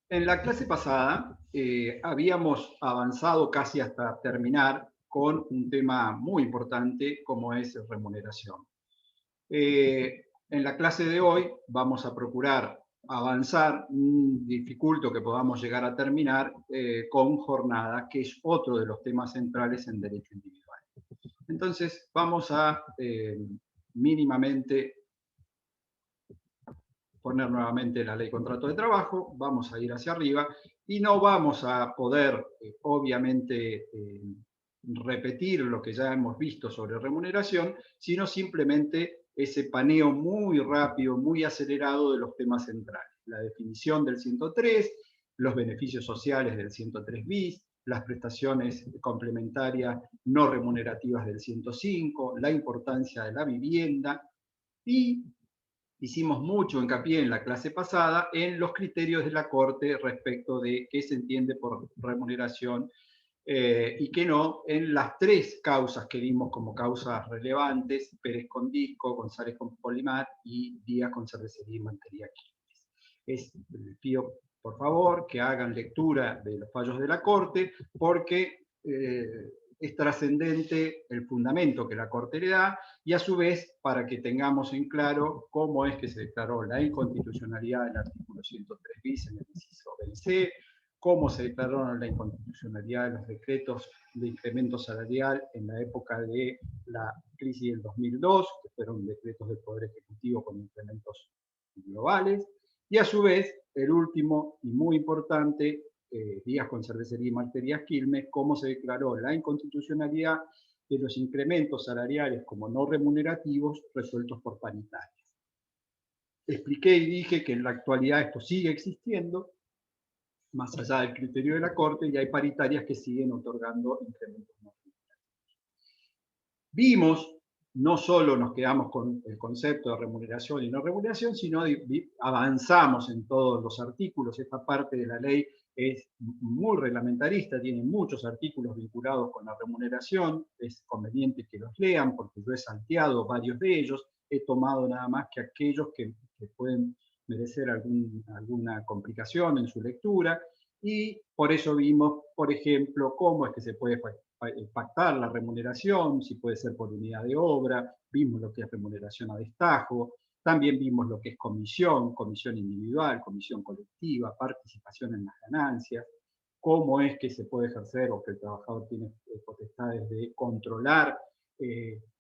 En la clase pasada habíamos avanzado casi hasta terminar con un tema muy importante como es remuneración. En la clase de hoy vamos a procurar avanzar, dificulto que podamos llegar a terminar con jornada, que es otro de los temas centrales en derecho individual. Entonces vamos a mínimamente poner nuevamente la ley de contrato de trabajo, vamos a ir hacia arriba y no vamos a poder, obviamente, repetir lo que ya hemos visto sobre remuneración, sino simplemente ese paneo muy rápido, muy acelerado de los temas centrales. La definición del 103, los beneficios sociales del 103 bis, las prestaciones complementarias no remunerativas del 105, la importancia de la vivienda y hicimos mucho hincapié en la clase pasada en los criterios de la Corte respecto de qué se entiende por remuneración y qué no, en las tres causas que vimos como causas relevantes: Pérez con Disco, González con Polimar y Díaz con Cervecería y Mantería Quilmes. Les pido, por favor, que hagan lectura de los fallos de la Corte, porque es trascendente el fundamento que la Corte le da, y a su vez para que tengamos en claro cómo es que se declaró la inconstitucionalidad del artículo 103 bis en el inciso B y C, cómo se declaró la inconstitucionalidad de los decretos de incremento salarial en la época de la crisis del 2002, que fueron decretos del Poder Ejecutivo con incrementos globales, y a su vez, el último y muy importante, Díaz con Cervecería y Malterías Quilmes, cómo se declaró la inconstitucionalidad de los incrementos salariales como no remunerativos resueltos por paritarias. Expliqué y dije que en la actualidad esto sigue existiendo, más allá del criterio de la Corte, y hay paritarias que siguen otorgando incrementos no remunerativos. Vimos, no solo nos quedamos con el concepto de remuneración y no remuneración, sino avanzamos en todos los artículos. Esta parte de la ley es muy reglamentarista, tiene muchos artículos vinculados con la remuneración, es conveniente que los lean porque yo he salteado varios de ellos, he tomado nada más que aquellos que pueden merecer alguna complicación en su lectura, y por eso vimos, por ejemplo, cómo es que se puede pactar la remuneración, si puede ser por unidad de obra, vimos lo que es remuneración a destajo, también vimos lo que es comisión, comisión individual, comisión colectiva, participación en las ganancias, cómo es que se puede ejercer o que el trabajador tiene potestades de controlar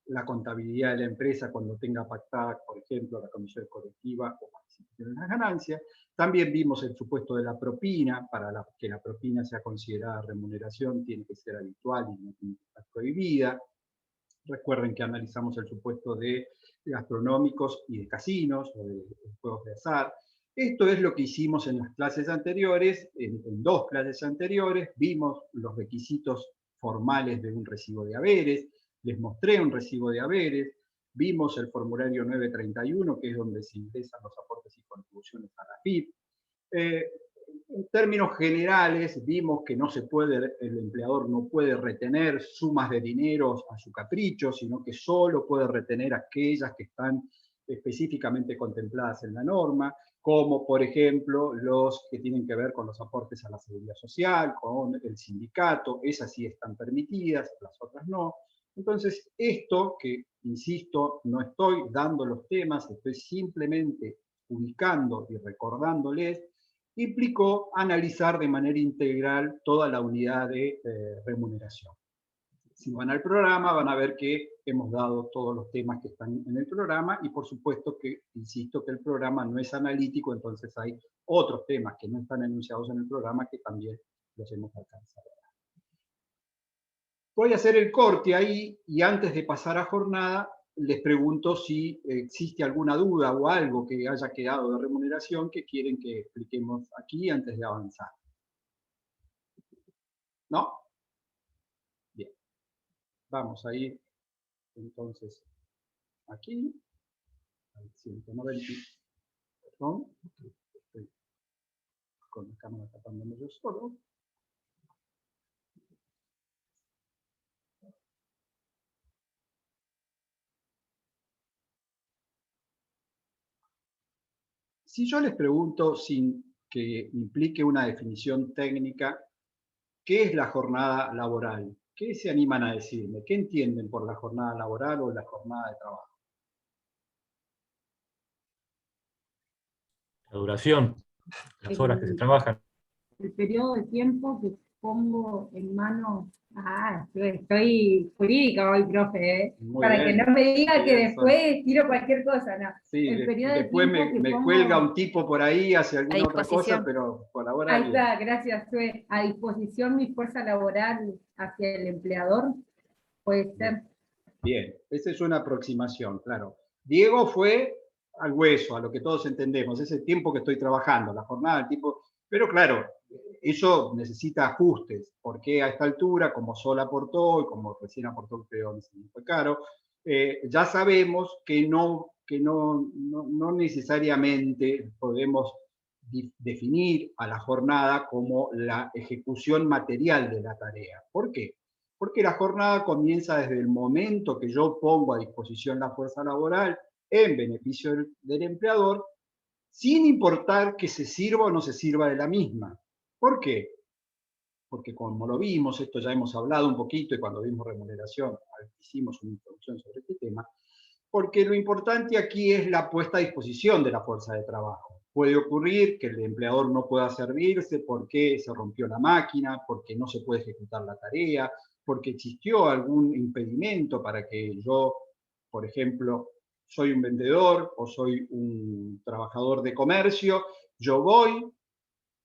la contabilidad de la empresa cuando tenga pactada, por ejemplo, la comisión colectiva o participación en las ganancias. También vimos el supuesto de la propina. Para que la propina sea considerada remuneración tiene que ser habitual y no tiene que estar prohibida. Recuerden que analizamos el supuesto de gastronómicos y de casinos o de juegos de azar. Esto es lo que hicimos en las clases anteriores, en dos clases anteriores. Vimos los requisitos formales de un recibo de haberes, les mostré un recibo de haberes, vimos el formulario 931, que es donde se ingresan los aportes y contribuciones a la FIP. En términos generales, vimos que no se puede, el empleador no puede retener sumas de dinero a su capricho, sino que solo puede retener aquellas que están específicamente contempladas en la norma, como por ejemplo los que tienen que ver con los aportes a la seguridad social, con el sindicato. Esas sí están permitidas, las otras no. Entonces, esto que, insisto, no estoy dando los temas, estoy simplemente ubicando y recordándoles, implicó analizar de manera integral toda la unidad de remuneración. Si van al programa van a ver que hemos dado todos los temas que están en el programa, y por supuesto que, insisto, que el programa no es analítico, entonces hay otros temas que no están enunciados en el programa que también los hemos alcanzado. Voy a hacer el corte ahí, y antes de pasar a jornada les pregunto si existe alguna duda o algo que haya quedado de remuneración que quieren que expliquemos aquí antes de avanzar. ¿No? Bien. Vamos a ir entonces aquí, al 190, perdón, estoy con la cámara tapándome yo solo. Si yo les pregunto, sin que implique una definición técnica. ¿Qué es la jornada laboral? ¿Qué se animan a decirme? ¿Qué entienden por la jornada laboral o la jornada de trabajo? La duración, las horas que se El, trabajan. el periodo de tiempo que pongo en manos. Ah, estoy jurídica hoy, profe, ¿eh? Muy Para que no bien, me diga muy que bien, Sonia. después tiro cualquier cosa, no. Sí, El periodo de después tiempo que me cuelga pongo un tipo por ahí, hace A alguna otra cosa, disposición. pero por ahora ahí bien. está, gracias, Sue. A disposición mi fuerza laboral hacia el empleador, puede ser. Bien, esa es una aproximación, claro. Diego fue al hueso, a lo que todos entendemos, ese tiempo que estoy trabajando, la jornada, el tiempo. Pero claro, eso necesita ajustes, porque a esta altura, como Sol aportó y como recién aportó Creo, fue Caro, ya sabemos que no necesariamente podemos definir a la jornada como la ejecución material de la tarea. ¿Por qué? Porque la jornada comienza desde el momento que yo pongo a disposición la fuerza laboral en beneficio del empleador, sin importar que se sirva o no se sirva de la misma. ¿Por qué? Porque como lo vimos, esto ya hemos hablado un poquito y cuando vimos remuneración hicimos una introducción sobre este tema, porque lo importante aquí es la puesta a disposición de la fuerza de trabajo. Puede ocurrir que el empleador no pueda servirse porque se rompió la máquina, porque no se puede ejecutar la tarea, porque existió algún impedimento para que yo, por ejemplo, soy un vendedor o soy un trabajador de comercio, yo voy,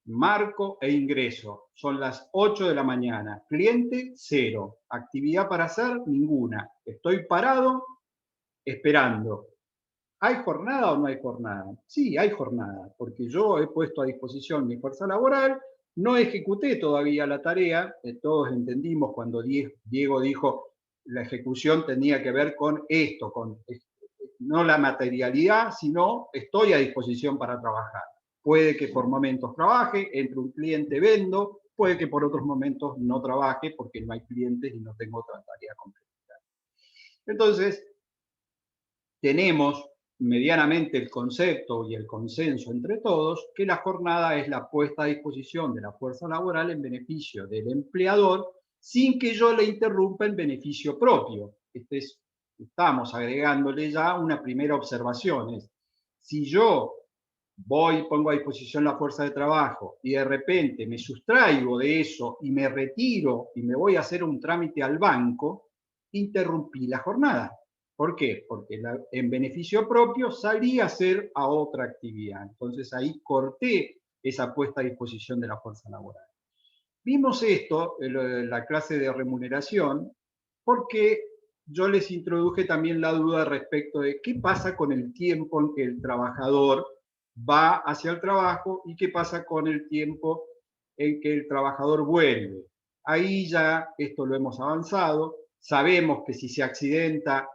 marco e ingreso. Son las 8 de la mañana. Cliente, cero. Actividad para hacer, ninguna. Estoy parado, esperando. ¿Hay jornada o no hay jornada? Sí, hay jornada, porque yo he puesto a disposición mi fuerza laboral, no ejecuté todavía la tarea, todos entendimos cuando Diego dijo la ejecución tenía que ver con esto, con no la materialidad, sino estoy a disposición para trabajar. Puede que por momentos trabaje, entre un cliente vendo, puede que por otros momentos no trabaje porque no hay clientes y no tengo otra tarea complementar. Entonces, tenemos medianamente el concepto y el consenso entre todos que la jornada es la puesta a disposición de la fuerza laboral en beneficio del empleador sin que yo le interrumpa en beneficio propio. Estamos agregándole ya una primera observación. Si yo voy, pongo a disposición la fuerza de trabajo y de repente me sustraigo de eso y me retiro y me voy a hacer un trámite al banco, interrumpí la jornada. ¿Por qué? Porque en beneficio propio salí a hacer a otra actividad. Entonces ahí corté esa puesta a disposición de la fuerza laboral. Vimos esto en la clase de remuneración porque yo les introduje también la duda respecto de qué pasa con el tiempo en que el trabajador va hacia el trabajo y qué pasa con el tiempo en que el trabajador vuelve. Ahí ya esto lo hemos avanzado, sabemos que si se accidenta,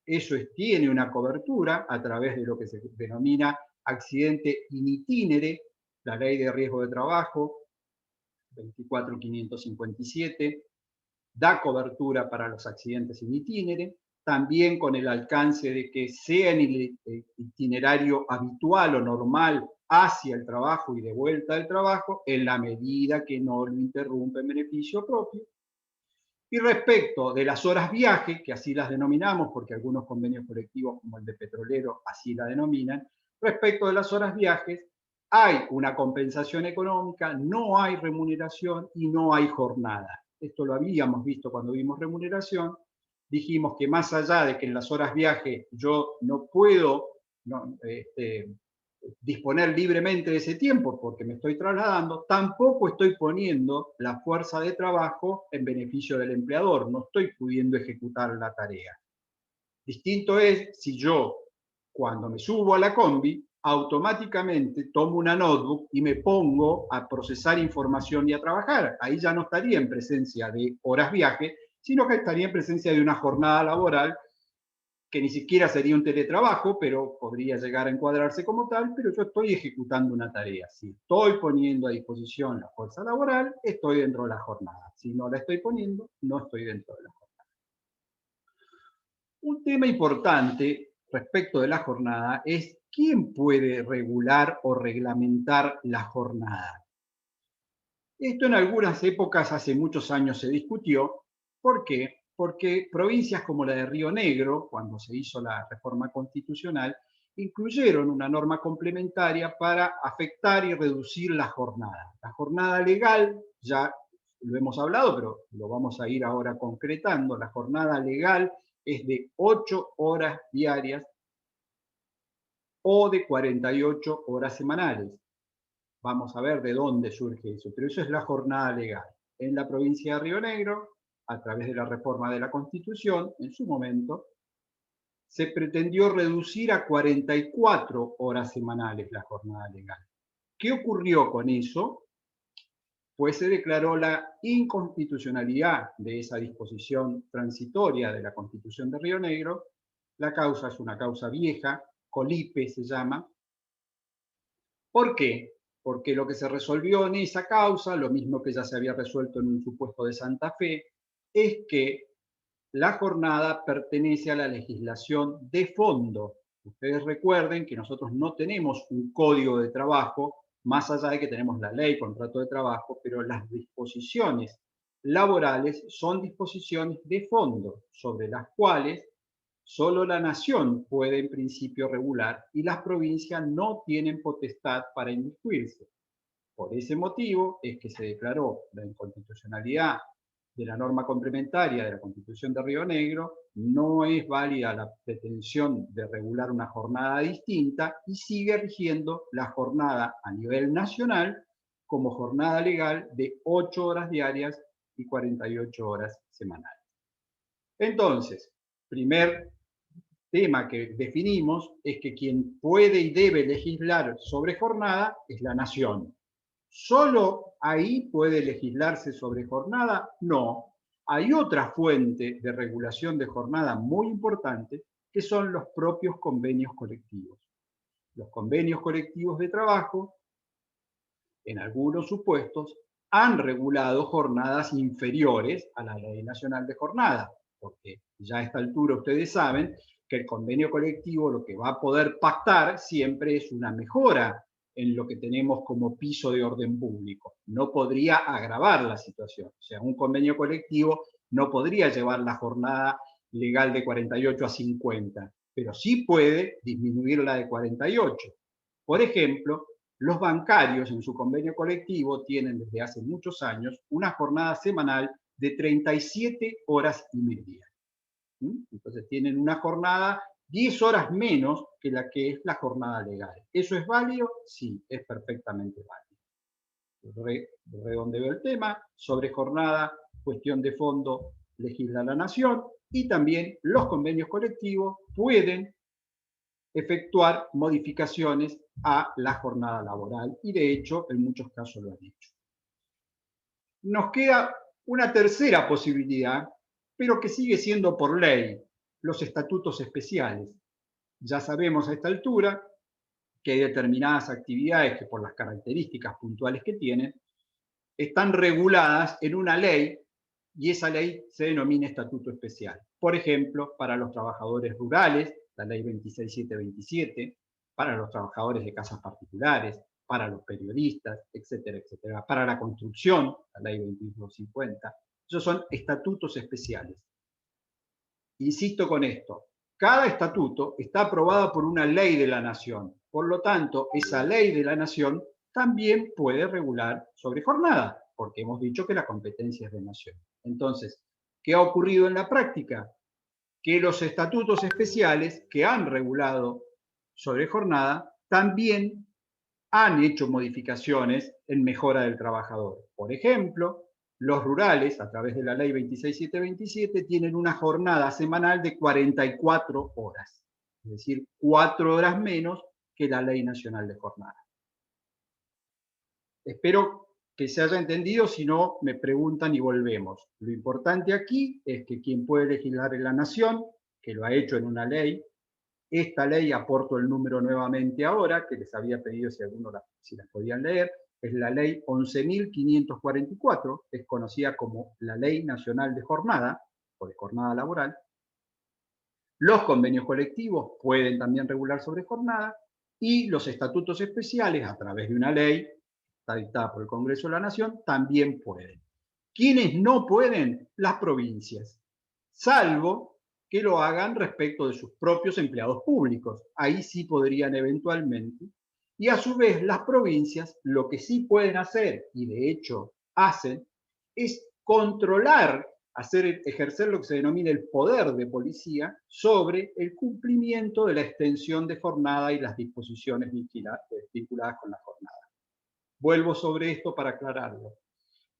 eso tiene una cobertura a través de lo que se denomina accidente in itinere, la ley de riesgo de trabajo, 24.557, da cobertura para los accidentes in itinere, también con el alcance de que sea en el itinerario habitual o normal hacia el trabajo y de vuelta al trabajo, en la medida que no lo interrumpe en beneficio propio. Y respecto de las horas viaje, que así las denominamos, porque algunos convenios colectivos como el de petrolero así la denominan, respecto de las horas viajes, hay una compensación económica, no hay remuneración y no hay jornada. Esto lo habíamos visto cuando vimos remuneración. Dijimos que más allá de que en las horas viaje yo no puedo disponer libremente de ese tiempo porque me estoy trasladando, tampoco estoy poniendo la fuerza de trabajo en beneficio del empleador, no estoy pudiendo ejecutar la tarea. Distinto es si yo, cuando me subo a la combi, automáticamente tomo una notebook y me pongo a procesar información y a trabajar. Ahí ya no estaría en presencia de horas viaje, sino que estaría en presencia de una jornada laboral que ni siquiera sería un teletrabajo, pero podría llegar a encuadrarse como tal, pero yo estoy ejecutando una tarea. Si estoy poniendo a disposición la fuerza laboral, estoy dentro de la jornada. Si no la estoy poniendo, no estoy dentro de la jornada. Un tema importante respecto de la jornada es ¿quién puede regular o reglamentar la jornada? Esto en algunas épocas, hace muchos años, se discutió. ¿Por qué? Porque provincias como la de Río Negro, cuando se hizo la reforma constitucional, incluyeron una norma complementaria para afectar y reducir la jornada. La jornada legal, ya lo hemos hablado, pero lo vamos a ir ahora concretando, la jornada legal es de 8 horas diarias o de 48 horas semanales. Vamos a ver de dónde surge eso, pero eso es la jornada legal. En la provincia de Río Negro, a través de la reforma de la Constitución, en su momento, se pretendió reducir a 44 horas semanales la jornada legal. ¿Qué ocurrió con eso? Pues se declaró la inconstitucionalidad de esa disposición transitoria de la Constitución de Río Negro. La causa es una causa vieja, Colipe se llama. ¿Por qué? Porque lo que se resolvió en esa causa, lo mismo que ya se había resuelto en un supuesto de Santa Fe, es que la jornada pertenece a la legislación de fondo. Ustedes recuerden que nosotros no tenemos un código de trabajo, más allá de que tenemos la ley, contrato de trabajo, pero las disposiciones laborales son disposiciones de fondo, sobre las cuales solo la nación puede en principio regular y las provincias no tienen potestad para inmiscuirse. Por ese motivo es que se declaró la inconstitucionalidad de la norma complementaria de la Constitución de Río Negro, no es válida la pretensión de regular una jornada distinta y sigue rigiendo la jornada a nivel nacional como jornada legal de 8 horas diarias y 48 horas semanales. Entonces, primer tema que definimos es que quien puede y debe legislar sobre jornada es la nación. ¿Solo ahí puede legislarse sobre jornada? No. Hay otra fuente de regulación de jornada muy importante, que son los propios convenios colectivos. Los convenios colectivos de trabajo, en algunos supuestos, han regulado jornadas inferiores a la Ley Nacional de Jornada, porque ya a esta altura ustedes saben que el convenio colectivo lo que va a poder pactar siempre es una mejora en lo que tenemos como piso de orden público. No podría agravar la situación. O sea, un convenio colectivo no podría llevar la jornada legal de 48 a 50, pero sí puede disminuirla de 48. Por ejemplo, los bancarios en su convenio colectivo tienen desde hace muchos años una jornada semanal de 37 horas y media. Entonces tienen una jornada 10 horas menos que la que es la jornada legal. ¿Eso es válido? Sí, es perfectamente válido. Redondeo el tema, sobre jornada, cuestión de fondo, legisla la nación, y también los convenios colectivos pueden efectuar modificaciones a la jornada laboral, y de hecho en muchos casos lo han hecho. Nos queda una tercera posibilidad, pero que sigue siendo por ley, los estatutos especiales. Ya sabemos a esta altura que hay determinadas actividades que por las características puntuales que tienen, están reguladas en una ley y esa ley se denomina estatuto especial. Por ejemplo, para los trabajadores rurales, la ley 26727, para los trabajadores de casas particulares, para los periodistas, etcétera, etcétera. Para la construcción, la ley 2250. Esos son estatutos especiales. Insisto con esto, cada estatuto está aprobado por una ley de la nación. Por lo tanto, esa ley de la nación también puede regular sobre jornada, porque hemos dicho que la competencia es de nación. Entonces, ¿qué ha ocurrido en la práctica? Que los estatutos especiales que han regulado sobre jornada también han hecho modificaciones en mejora del trabajador. Por ejemplo, los rurales, a través de la ley 26727, tienen una jornada semanal de 44 horas, es decir, 4 horas menos que la Ley Nacional de Jornada. Espero que se haya entendido, si no, me preguntan y volvemos. Lo importante aquí es que quien puede legislar es la nación, que lo ha hecho en una ley. Esta ley, aporto el número nuevamente ahora, que les había pedido si algunos si las podían leer, es la ley 11.544, es conocida como la Ley Nacional de Jornada, o de jornada laboral. Los convenios colectivos pueden también regular sobre jornada, Y los estatutos especiales, a través de una ley, está dictada por el Congreso de la Nación, también pueden. ¿Quiénes no pueden? Las provincias, salvo que lo hagan respecto de sus propios empleados públicos. Ahí sí podrían eventualmente. Y a su vez, las provincias lo que sí pueden hacer, y de hecho hacen, es controlar, ejercer lo que se denomina el poder de policía sobre el cumplimiento de la extensión de jornada y las disposiciones vinculadas con la jornada. Vuelvo sobre esto para aclararlo.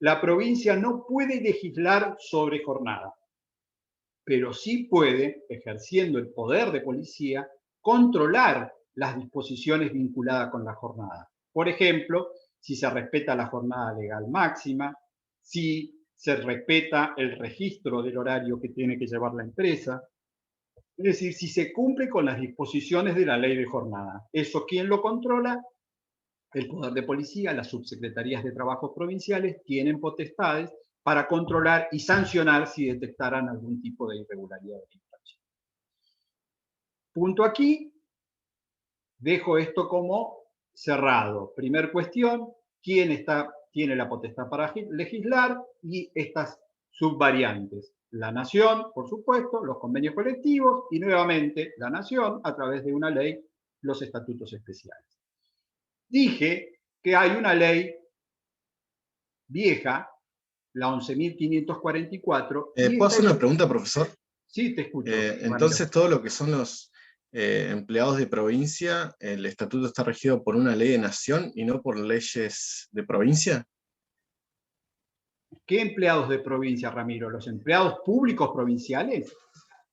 La provincia no puede legislar sobre jornada, pero sí puede, ejerciendo el poder de policía, controlar las disposiciones vinculadas con la jornada. Por ejemplo, si se respeta la jornada legal máxima, si se respeta el registro del horario que tiene que llevar la empresa, es decir, si se cumple con las disposiciones de la ley de jornada. ¿Eso quién lo controla? El poder de policía, las subsecretarías de trabajos provinciales tienen potestades para controlar y sancionar si detectaran algún tipo de irregularidad de infracción. Punto aquí, dejo esto como cerrado. Primer cuestión, ¿quién tiene la potestad para legislar? Y estas subvariantes. La Nación, por supuesto, los convenios colectivos y nuevamente la Nación a través de una ley, los estatutos especiales. Dije que hay una ley vieja, la 11.544. ¿Puedo hacer una pregunta, profesor? Sí, te escucho. Entonces, todo lo que son los empleados de provincia, el estatuto está regido por una ley de nación y no por leyes de provincia. ¿Qué empleados de provincia, Ramiro? ¿Los empleados públicos provinciales?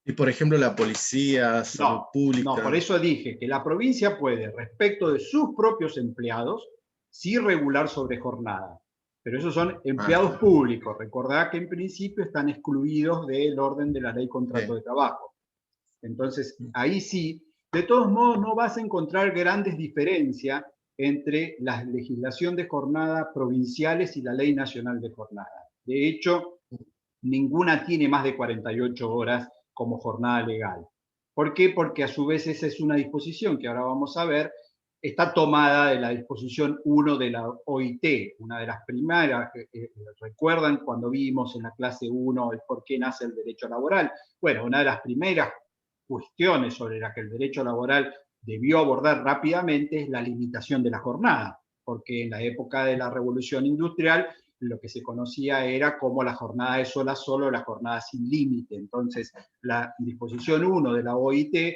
Y por ejemplo, la policía, salud pública. No, por eso dije que la provincia puede, respecto de sus propios empleados, sí regular sobre jornada. Pero esos son empleados públicos. Recordá que en principio están excluidos del orden de la ley contrato de trabajo. Entonces, ahí sí, de todos modos no vas a encontrar grandes diferencias entre la legislación de jornada provinciales y la ley nacional de jornada. De hecho, ninguna tiene más de 48 horas como jornada legal. ¿Por qué? Porque a su vez esa es una disposición que ahora vamos a ver, está tomada de la disposición 1 de la OIT, una de las primeras, recuerdan cuando vimos en la clase 1 el por qué nace el derecho laboral. Bueno, una de las primeras cuestiones sobre la que el derecho laboral debió abordar rápidamente es la limitación de la jornada, porque en la época de la revolución industrial lo que se conocía era como la jornada de sol a sol o la jornada sin límite. Entonces, la disposición 1 de la OIT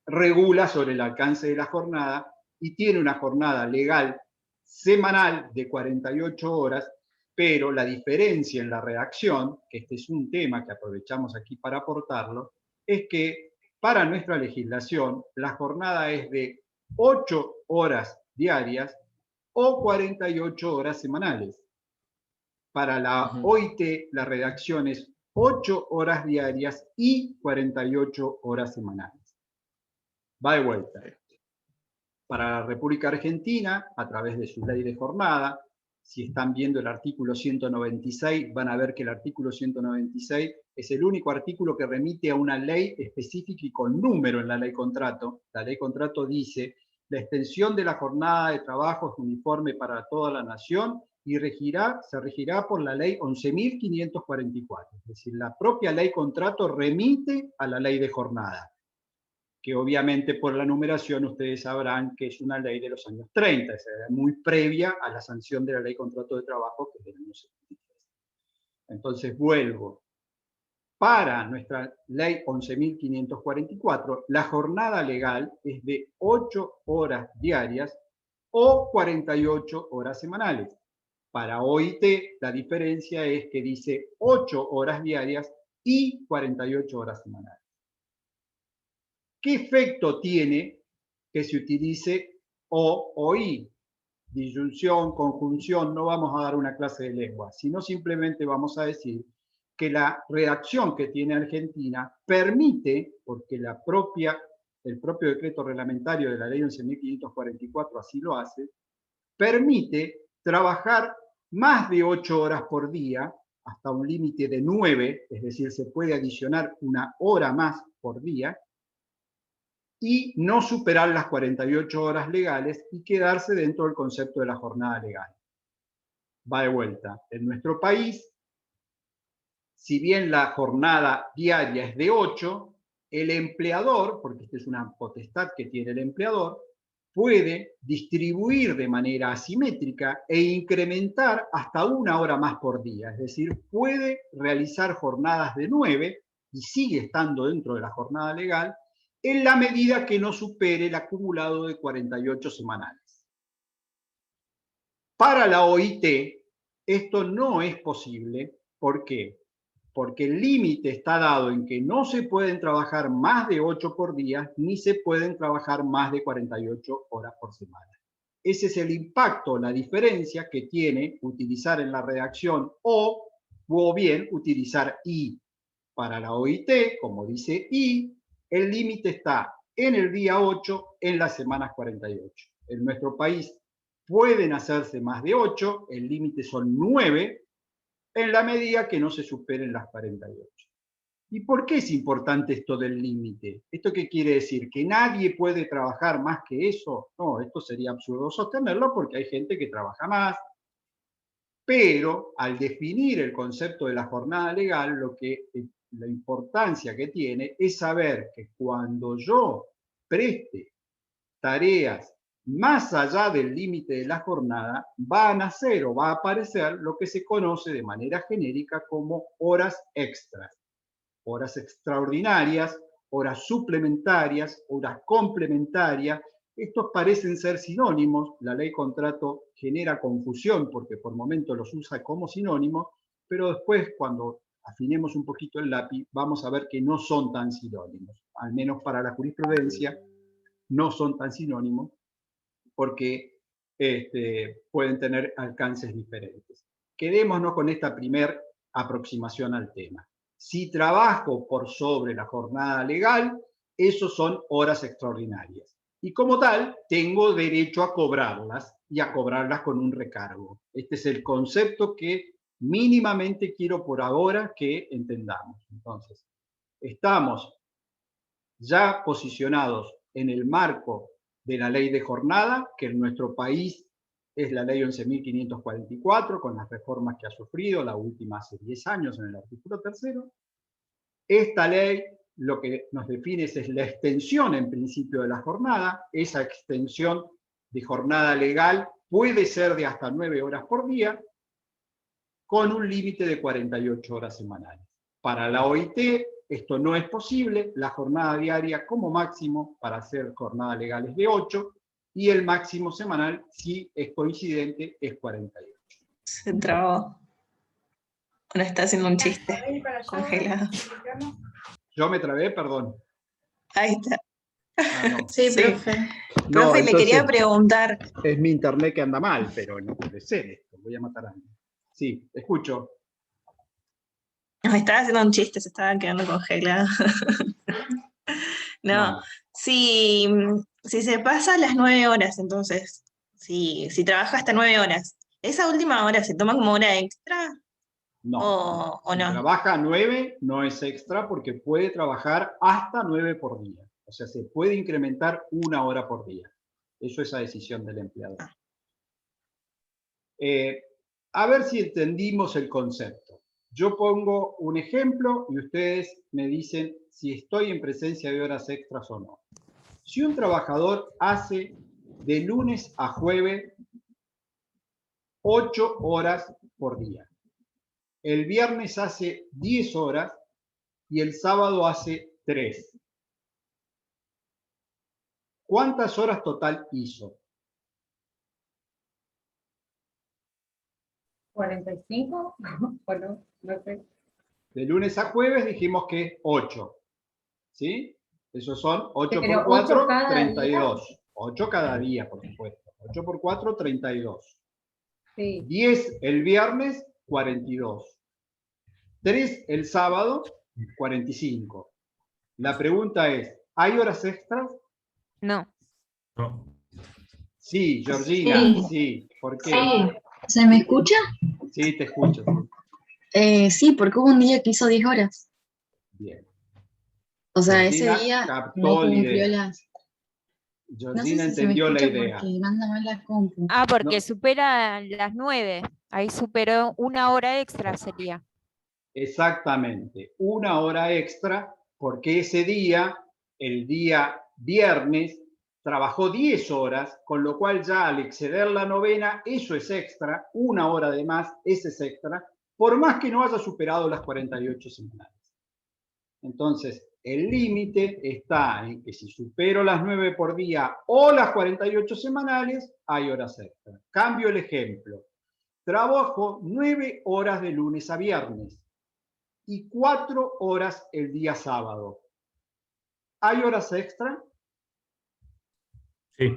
regula sobre el alcance de la jornada y tiene una jornada legal semanal de 48 horas, pero la diferencia en la redacción, que este es un tema que aprovechamos aquí para aportarlo, es que para nuestra legislación la jornada es de 8 horas diarias o 48 horas semanales. Para la OIT, la redacción es 8 horas diarias y 48 horas semanales. Va de vuelta. Para la República Argentina, a través de su ley de jornada, si están viendo el artículo 196, van a ver que el artículo 196 es el único artículo que remite a una ley específica y con número en la ley contrato. La ley contrato dice: la extensión de la jornada de trabajo es uniforme para toda la nación y se regirá por la ley 11.544. Es decir, la propia ley contrato remite a la ley de jornada, que obviamente por la numeración ustedes sabrán que es una ley de los años 30, es muy previa a la sanción de la ley contrato de trabajo, que es del año 73. Entonces vuelvo. Para nuestra ley 11.544, la jornada legal es de 8 horas diarias o 48 horas semanales. Para OIT, la diferencia es que dice 8 horas diarias y 48 horas semanales. ¿Qué efecto tiene que se utilice O o I? Disyunción, conjunción, no vamos a dar una clase de lengua, sino simplemente vamos a decir que la redacción que tiene Argentina permite, porque el propio decreto reglamentario de la ley 11.544 así lo hace, permite trabajar más de 8 horas por día, hasta un límite de 9, es decir, se puede adicionar una hora más por día, y no superar las 48 horas legales y quedarse dentro del concepto de la jornada legal. Va de vuelta. En nuestro país, si bien la jornada diaria es de 8, el empleador, porque esta es una potestad que tiene el empleador, puede distribuir de manera asimétrica e incrementar hasta 1 hora más por día. Es decir, puede realizar jornadas de 9 y sigue estando dentro de la jornada legal en la medida que no supere el acumulado de 48 semanales. Para la OIT, esto no es posible. ¿Por qué? Porque el límite está dado en que no se pueden trabajar más de 8 por día, ni se pueden trabajar más de 48 horas por semana. Ese es el impacto, la diferencia que tiene utilizar en la redacción o bien utilizar I. Para la OIT, como dice I, el límite está en el día 8, en las semanas 48. En nuestro país pueden hacerse más de 8, el límite son 9, en la medida que no se superen las 48. ¿Y por qué es importante esto del límite? ¿Esto qué quiere decir? ¿Que nadie puede trabajar más que eso? No, esto sería absurdo sostenerlo porque hay gente que trabaja más. Pero al definir el concepto de la jornada legal, la importancia que tiene es saber que cuando yo preste tareas más allá del límite de la jornada, va a nacer o va a aparecer lo que se conoce de manera genérica como horas extras, horas extraordinarias, horas suplementarias, horas complementarias. Estos parecen ser sinónimos, la ley contrato genera confusión porque por momentos los usa como sinónimos, pero después cuando afinemos un poquito el lápiz vamos a ver que no son tan sinónimos, al menos para la jurisprudencia no son tan sinónimos, porque pueden tener alcances diferentes. Quedémonos con esta primera aproximación al tema. Si trabajo por sobre la jornada legal, esos son horas extraordinarias. Y como tal, tengo derecho a cobrarlas y a cobrarlas con un recargo. Este es el concepto que mínimamente quiero por ahora que entendamos. Entonces, estamos ya posicionados en el marco de la ley de jornada, que en nuestro país es la ley 11.544, con las reformas que ha sufrido, la última hace 10 años en el artículo 3. Esta ley lo que nos define es la extensión en principio de la jornada. Esa extensión de jornada legal puede ser de hasta 9 horas por día, con un límite de 48 horas semanales. Para la OIT esto no es posible, la jornada diaria como máximo para hacer jornada legal es de 8 y el máximo semanal, si es coincidente, es 48. Se trabó. Bueno, está haciendo un chiste congelado. Yo me trabé, perdón. Ahí está. Ah, no. Sí, Sí. profe. No, Profe, le quería entonces, preguntar. es mi internet que anda mal, pero no puede ser esto, voy a matar a alguien. Sí, escucho. Me estaba haciendo un chiste, se estaba quedando congelado. No, No. si se pasa las 9 horas, entonces, si trabaja hasta 9 horas, ¿esa última hora se toma como hora extra No. o Si no? trabaja 9, no es extra porque puede trabajar hasta 9 por día. O sea, se puede incrementar 1 hora por día. Eso es a decisión del empleador. A ver si entendimos el concepto. Yo pongo un ejemplo y ustedes me dicen si estoy en presencia de horas extras o no. Si un trabajador hace de lunes a jueves 8 horas por día, el viernes hace 10 horas y el sábado hace 3. ¿Cuántas horas total hizo? 45, bueno, no sé. De lunes a jueves dijimos que es 8. ¿Sí? Esos son 8 Pero por 4, 8 cada 32. día. 8 cada día, por supuesto. 8 por 4, 32. Sí. 10 el viernes, 42. 3 el sábado, 45. La pregunta es, ¿hay horas extras? No. No. Sí, Georgina, Sí. sí. ¿Por qué? Sí. ¿Se me escucha? Sí, te escucho. Sí, porque hubo un día que hizo 10 horas. Bien. O sea, ese Georgina día no captó la cumplió idea. No sé Georgina si se me entendió la escucha idea. porque manda mal la compu. Ah, porque No. supera las 9. Ahí superó 1 hora extra sería. Exactamente, 1 hora extra, porque ese día, el día viernes, trabajó 10 horas, con lo cual ya al exceder la novena, eso es extra, 1 hora de más, ese es extra, por más que no haya superado las 48 semanales. Entonces, el límite está en que si supero las 9 por día o las 48 semanales, hay horas extra. Cambio el ejemplo. Trabajo 9 horas de lunes a viernes y 4 horas el día sábado. ¿Hay horas extra? Sí,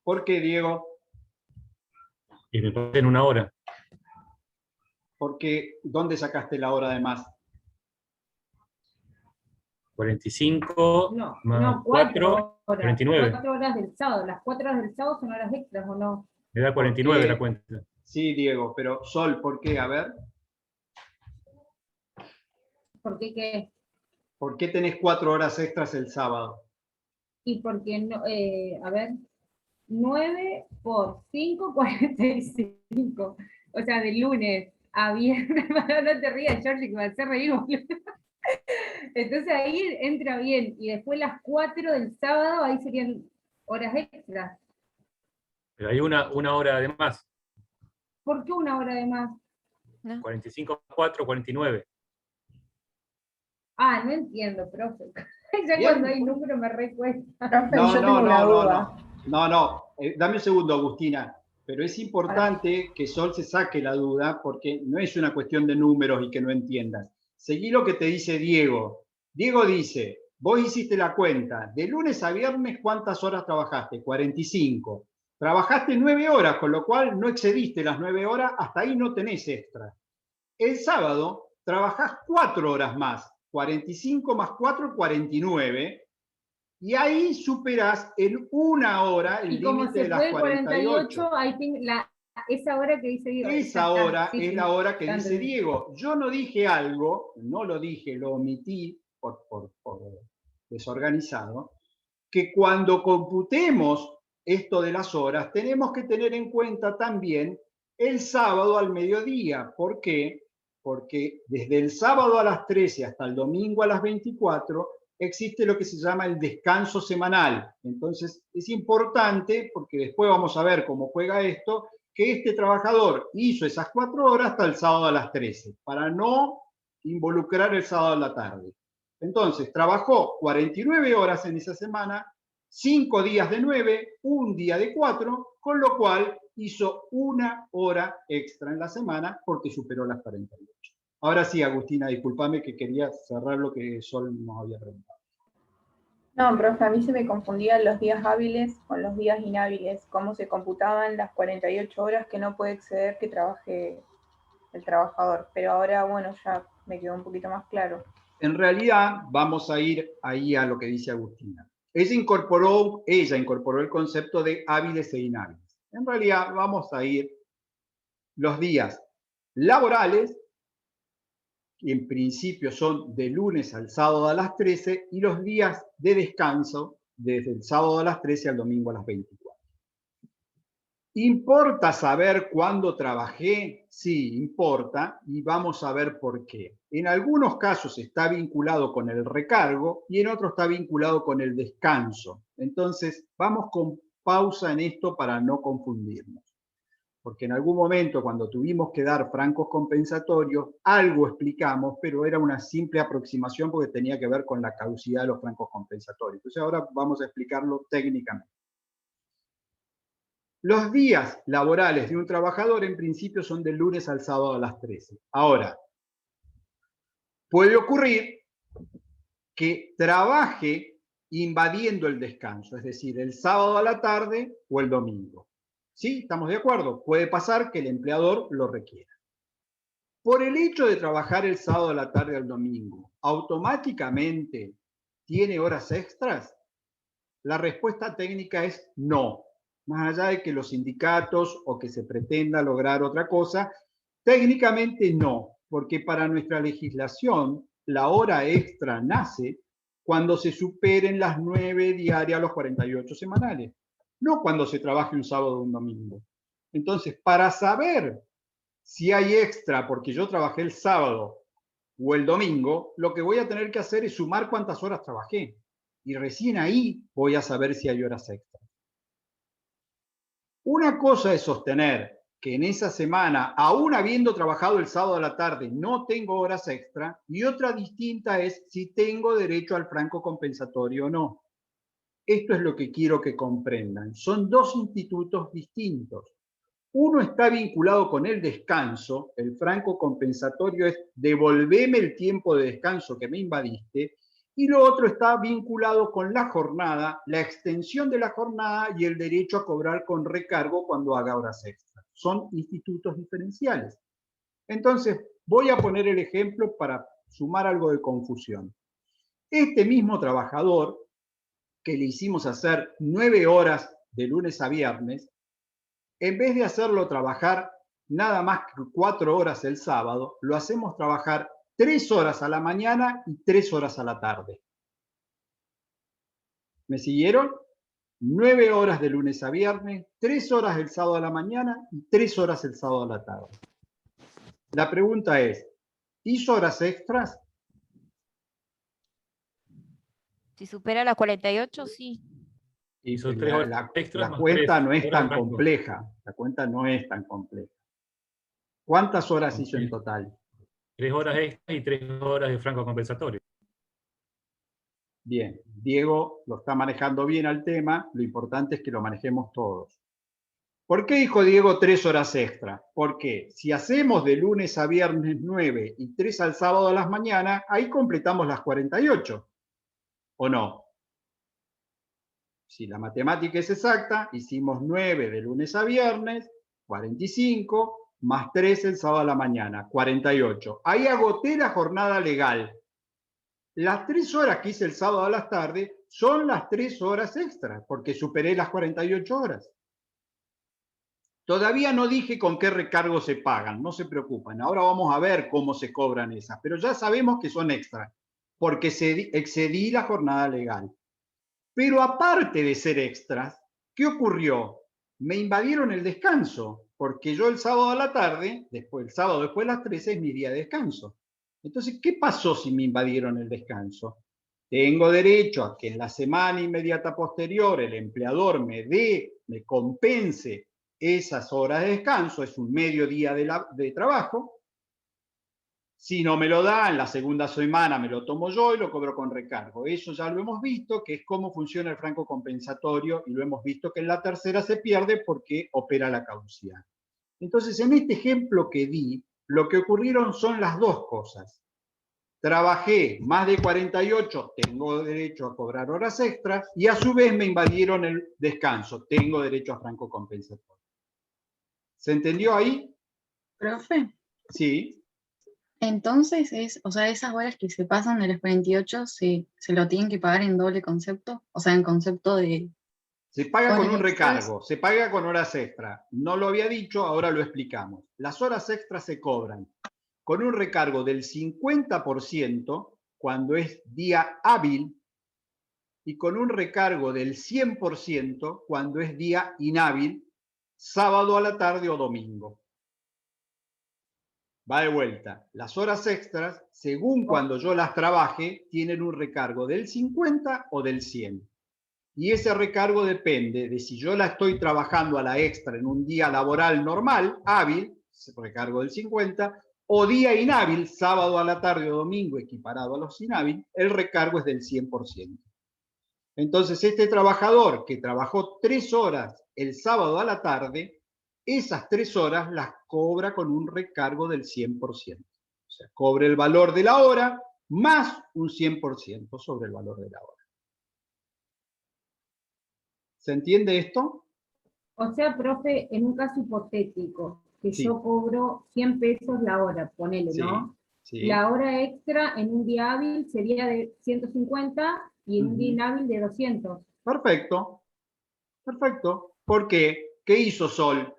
¿Por qué, Diego? y me pasé en 1 hora. Porque ¿dónde sacaste la hora de más? 45 No, más no, 4, 4 horas. 49. 4 horas del sábado. Las 4 horas del sábado son horas extras, ¿o no? Me da 49 Porque- la cuenta. Sí, Diego, pero Sol, ¿por qué? A ver, ¿Por qué qué? ¿por qué tenés 4 horas extras el sábado? Y porque, no, a ver, 9 por 5, 45. O sea, de lunes a viernes, no te rías, Georgie, que me hace reír, boludo. Entonces ahí entra bien. Y después las 4 del sábado, ahí serían horas extras. Pero hay una hora de más. ¿Por qué 1 hora de más? 45 más 4, 49. Ah, no entiendo, profe. Ya Bien. cuando hay número me recuesta. Profe, No, yo no, tengo una no, duda. no. Dame un segundo, Agustina. Pero es importante que Sol se saque la duda porque no es una cuestión de números y que no entiendas. Seguí lo que te dice Diego. Diego dice, vos hiciste la cuenta, de lunes a viernes, ¿cuántas horas trabajaste? 45. Trabajaste 9 horas, con lo cual no excediste las 9 horas, hasta ahí no tenés extra. El sábado trabajás 4 horas más, 45 más 4, 49, y ahí superás en 1 hora el Y como límite se de las fue el 48. 48, ahí esa hora que dice Diego. Esa hora es la hora que ya dice entendí. Diego. Yo no dije algo, no lo dije, lo omití por desorganizado, que cuando computemos esto de las horas, tenemos que tener en cuenta también el sábado al mediodía. ¿Por qué? Porque desde el sábado a las 13 hasta el domingo a las 24 existe lo que se llama el descanso semanal. Entonces es importante, porque después vamos a ver cómo juega esto, que este trabajador hizo esas 4 horas hasta el sábado a las 13, para no involucrar el sábado a la tarde. Entonces, trabajó 49 horas en esa semana, 5 días de 9, un día de 4, con lo cual hizo 1 hora extra en la semana porque superó las 48. Ahora sí, Agustina, discúlpame que quería cerrar lo que Sol nos había preguntado. No, profe, a mí se me confundían los días hábiles con los días inhábiles, cómo se computaban las 48 horas que no puede exceder que trabaje el trabajador. Pero ahora, bueno, ya me quedó un poquito más claro. En realidad, vamos a ir ahí a lo que dice Agustina. Ella incorporó el concepto de hábiles e inhábiles. En realidad, vamos a ir los días laborales, que en principio son de lunes al sábado a las 13, y los días de descanso, desde el sábado a las 13 al domingo a las 24. ¿Importa saber cuándo trabajé? Sí, importa, y vamos a ver por qué. En algunos casos está vinculado con el recargo y en otros está vinculado con el descanso. Entonces, vamos con pausa en esto para no confundirnos. Porque en algún momento, cuando tuvimos que dar francos compensatorios, algo explicamos, pero era una simple aproximación porque tenía que ver con la caducidad de los francos compensatorios. Entonces, ahora vamos a explicarlo técnicamente. Los días laborales de un trabajador en principio son del lunes al sábado a las 13. Ahora, puede ocurrir que trabaje invadiendo el descanso, es decir, el sábado a la tarde o el domingo. ¿Sí? ¿Estamos de acuerdo? Puede pasar que el empleador lo requiera. Por el hecho de trabajar el sábado a la tarde o el domingo, ¿automáticamente tiene horas extras? La respuesta técnica es no. Más allá de que los sindicatos o que se pretenda lograr otra cosa, técnicamente no, porque para nuestra legislación la hora extra nace cuando se superen las 9 diarias a los 48 semanales, no cuando se trabaje un sábado o un domingo. Entonces, para saber si hay extra porque yo trabajé el sábado o el domingo, lo que voy a tener que hacer es sumar cuántas horas trabajé. Y recién ahí voy a saber si hay horas extras. Una cosa es sostener que en esa semana, aún habiendo trabajado el sábado a la tarde, no tengo horas extra, y otra distinta es si tengo derecho al franco compensatorio o no. Esto es lo que quiero que comprendan. Son dos institutos distintos. Uno está vinculado con el descanso, el franco compensatorio es devolveme el tiempo de descanso que me invadiste, y lo otro está vinculado con la jornada, la extensión de la jornada y el derecho a cobrar con recargo cuando haga horas extras. Son institutos diferenciales. Entonces, voy a poner el ejemplo para sumar algo de confusión. Este mismo trabajador, que le hicimos hacer 9 horas de lunes a viernes, en vez de hacerlo trabajar nada más que 4 horas el sábado, lo hacemos trabajar 3 horas a la mañana y 3 horas a la tarde. ¿Me siguieron? 9 horas de lunes a viernes, 3 horas el sábado a la mañana y 3 horas el sábado a la tarde. La pregunta es, ¿hizo horas extras? Si supera las 48, sí. Hizo 3 horas extras La más cuenta 3 no es horas tan franco. compleja. La cuenta no es tan compleja. ¿Cuántas horas hizo en total? 3 horas extras y 3 horas de franco compensatorio. Bien, Diego lo está manejando bien al tema, lo importante es que lo manejemos todos. ¿Por qué dijo Diego 3 horas extra? Porque si hacemos de lunes a viernes 9 y 3 al sábado a las mañanas, ahí completamos las 48, ¿o no? Si la matemática es exacta, hicimos 9 de lunes a viernes, 45, más 3 el sábado a la mañana, 48. Ahí agoté la jornada legal. Las 3 horas que hice el sábado a la tarde son las 3 horas extras, porque superé las 48 horas. Todavía no dije con qué recargo se pagan, no se preocupen. Ahora vamos a ver cómo se cobran esas, pero ya sabemos que son extras, porque excedí la jornada legal. Pero aparte de ser extras, ¿qué ocurrió? Me invadieron el descanso, porque yo el sábado a la tarde, el sábado después de las 13 es mi día de descanso. Entonces, ¿qué pasó si me invadieron el descanso? Tengo derecho a que en la semana inmediata posterior el empleador me compense esas horas de descanso, es un medio día de trabajo. Si no me lo da, en la segunda semana me lo tomo yo y lo cobro con recargo. Eso ya lo hemos visto, que es cómo funciona el franco compensatorio, y lo hemos visto que en la tercera se pierde porque opera la caducidad. Entonces, en este ejemplo que di, lo que ocurrieron son las dos cosas. Trabajé más de 48, tengo derecho a cobrar horas extras, y a su vez me invadieron el descanso, tengo derecho a franco compensatorio. ¿Se entendió ahí? Profe, Sí. entonces o sea, esas horas que se pasan de las 48 se lo tienen que pagar en doble concepto, o sea, en concepto de... Se paga con un horas extras. recargo, se paga con horas extras. No lo había dicho, ahora lo explicamos. Las horas extras se cobran con un recargo del 50% cuando es día hábil y con un recargo del 100% cuando es día inhábil, sábado a la tarde o domingo. Va de vuelta. Las horas extras, según cuando yo las trabaje, tienen un recargo del 50 o del 100. Y ese recargo depende de si yo la estoy trabajando a la extra en un día laboral normal, hábil, recargo del 50, o día inhábil, sábado a la tarde o domingo, equiparado a los inhábil, el recargo es del 100%. Entonces, este trabajador que trabajó 3 horas el sábado a la tarde, esas 3 horas las cobra con un recargo del 100%. O sea, cobra el valor de la hora más un 100% sobre el valor de la hora. ¿Se entiende esto? O sea, profe, en un caso hipotético, que Sí. yo cobro 100 pesos la hora, ponele, Sí, ¿no? sí. La hora extra en un día hábil sería de 150 y en un día inhábil de 200. Perfecto. Perfecto. ¿Por qué? ¿Qué hizo Sol?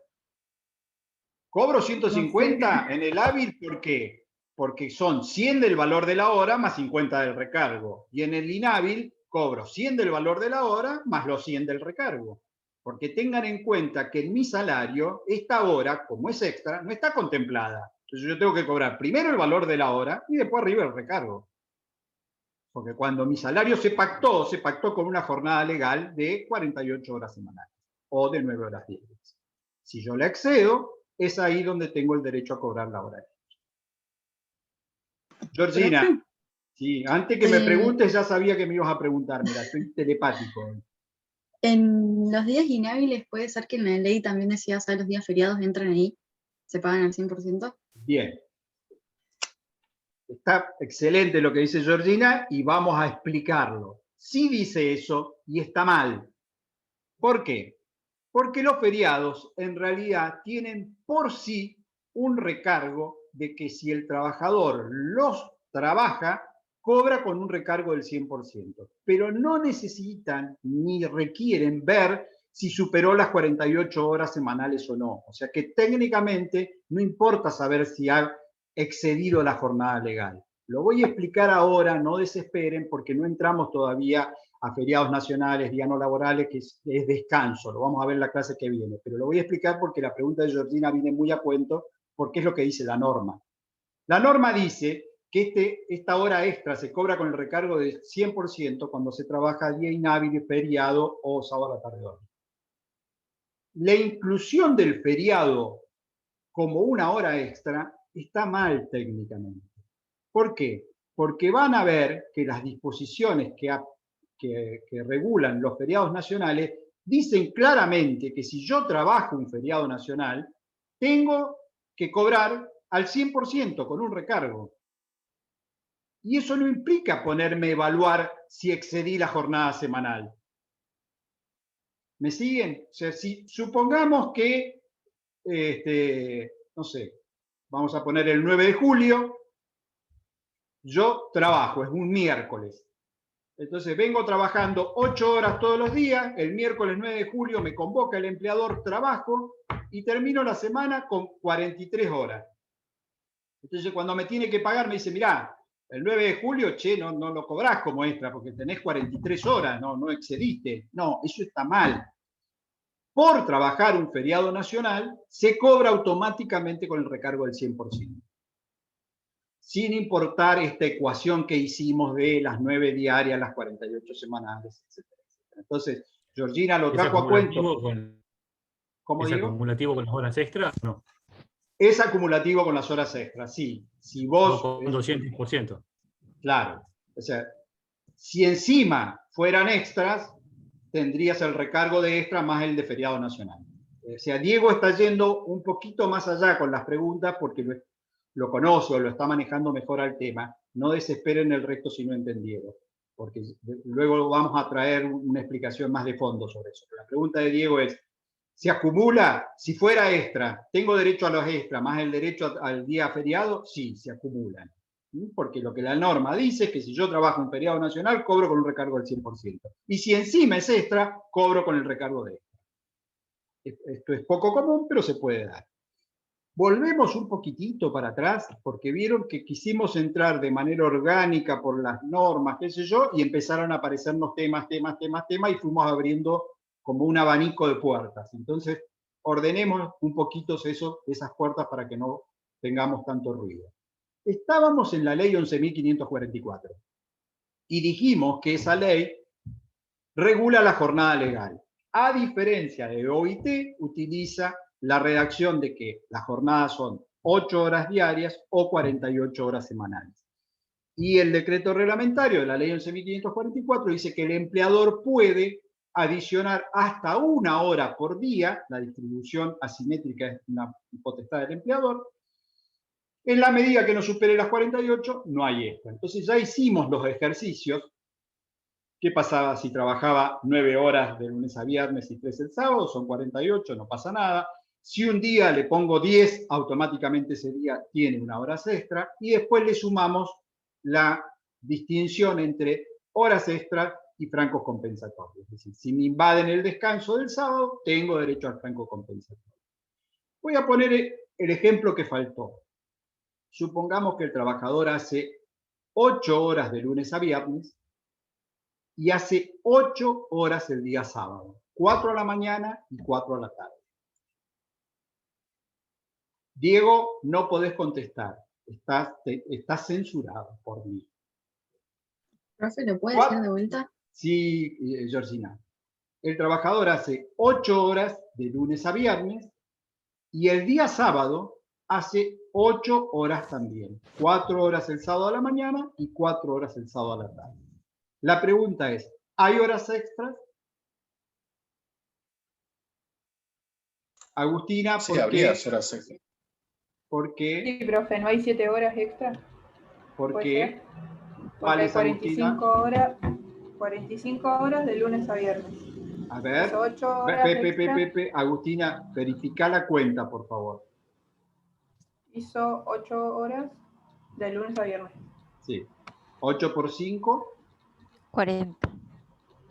¿Cobro 150 en el hábil? ¿Por qué? porque son 100 del valor de la hora más 50 del recargo. Y en el inhábil cobro 100 del valor de la hora más los 100 del recargo. Porque tengan en cuenta que en mi salario, esta hora, como es extra, no está contemplada. Entonces yo tengo que cobrar primero el valor de la hora y después arriba el recargo. Porque cuando mi salario se pactó con una jornada legal de 48 horas semanales o de 9 horas diarias. Si yo la excedo, es ahí donde tengo el derecho a cobrar la hora extra. Georgina, sí, antes que me preguntes ya sabía que me ibas a preguntar, mira, estoy telepático. En los días inhábiles puede ser que en la ley también decía, o sea, los días feriados entran ahí, se pagan al 100%. Bien. Está excelente lo que dice Georgina y vamos a explicarlo. Sí dice eso y está mal. ¿Por qué? Porque los feriados en realidad tienen por sí un recargo de que si el trabajador los trabaja, cobra con un recargo del 100%. Pero no necesitan ni requieren ver si superó las 48 horas semanales o no. O sea que técnicamente no importa saber si ha excedido la jornada legal. Lo voy a explicar ahora, no desesperen, porque no entramos todavía a feriados nacionales, días no laborales, que es descanso. Lo vamos a ver en la clase que viene. Pero lo voy a explicar porque la pregunta de Georgina viene muy a cuento, porque es lo que dice la norma. La norma dice que esta hora extra se cobra con el recargo del 100% cuando se trabaja día inhábil, feriado o sábado a la tarde. La inclusión del feriado como una hora extra está mal técnicamente. ¿Por qué? Porque van a ver que las disposiciones que regulan los feriados nacionales dicen claramente que si yo trabajo un feriado nacional, tengo que cobrar al 100% con un recargo. Y eso no implica ponerme a evaluar si excedí la jornada semanal. ¿Me siguen? O sea, si supongamos que, no sé, vamos a poner el 9 de julio, yo trabajo, es un miércoles. Entonces vengo trabajando 8 horas todos los días, el miércoles 9 de julio me convoca el empleador, trabajo y termino la semana con 43 horas. Entonces cuando me tiene que pagar me dice, mirá, el 9 de julio, che, no lo cobrás como extra porque tenés 43 horas, no excediste. No, eso está mal. Por trabajar un feriado nacional, se cobra automáticamente con el recargo del 100%. Sin importar esta ecuación que hicimos de las 9 diarias, las 48 semanales, etc. Entonces, Georgina lo trajo a cuento. ¿Cómo digo? ¿Es acumulativo con las horas extras? No. Es acumulativo con las horas extras, sí. Si vos... Con 200%. Claro. O sea, si encima fueran extras, tendrías el recargo de extra más el de feriado nacional. O sea, Diego está yendo un poquito más allá con las preguntas porque lo conoce o lo está manejando mejor al tema. No desesperen el resto si no entendieron, porque luego vamos a traer una explicación más de fondo sobre eso. La pregunta de Diego es, ¿se acumula? Si fuera extra, ¿tengo derecho a los extras más el derecho al día feriado? Sí, se acumulan. Porque lo que la norma dice es que si yo trabajo un feriado nacional, cobro con un recargo del 100%. Y si encima es extra, cobro con el recargo de extra. Esto es poco común, pero se puede dar. Volvemos un poquitito para atrás, porque vieron que quisimos entrar de manera orgánica por las normas, qué sé yo, y empezaron a aparecernos temas, y fuimos abriendo como un abanico de puertas. Entonces, ordenemos un poquito esas puertas para que no tengamos tanto ruido. Estábamos en la ley 11.544 y dijimos que esa ley regula la jornada legal. A diferencia de OIT, utiliza la redacción de que las jornadas son 8 horas diarias o 48 horas semanales. Y el decreto reglamentario de la ley 11.544 dice que el empleador puede adicionar hasta 1 hora por día, la distribución asimétrica es una potestad del empleador. En la medida que no supere las 48, no hay extra. Entonces ya hicimos los ejercicios. ¿Qué pasaba si trabajaba 9 horas de lunes a viernes y 3 el sábado? Son 48, no pasa nada. Si un día le pongo 10, automáticamente ese día tiene 1 hora extra. Y después le sumamos la distinción entre horas extras y francos compensatorios. Es decir, si me invaden el descanso del sábado, tengo derecho al franco compensatorio. Voy a poner el ejemplo que faltó. supongamos que el trabajador hace 8 horas de lunes a viernes y hace 8 horas el día sábado, 4 a la mañana y 4 a la tarde. Diego, no podés contestar, estás censurado por mí. Profe, ¿lo puede decir de vuelta? Sí, Georgina. El trabajador hace 8 horas de lunes a viernes y el día sábado hace 8 horas también. 4 horas el sábado a la mañana y 4 horas el sábado a la tarde. La pregunta es, ¿hay horas extras? Agustina, Sí, ¿por habría qué? horas extra. ¿Por qué? Sí, profe, ¿no hay 7 horas extra? ¿Por ¿Puede qué? ser? Porque ¿Cuáles, hay Agustina? 45 horas de lunes a viernes. A ver, Hizo 8 horas extra. Agustina, verifica la cuenta, por favor. Hizo 8 horas de lunes a viernes. Sí. 8 por 5. 40.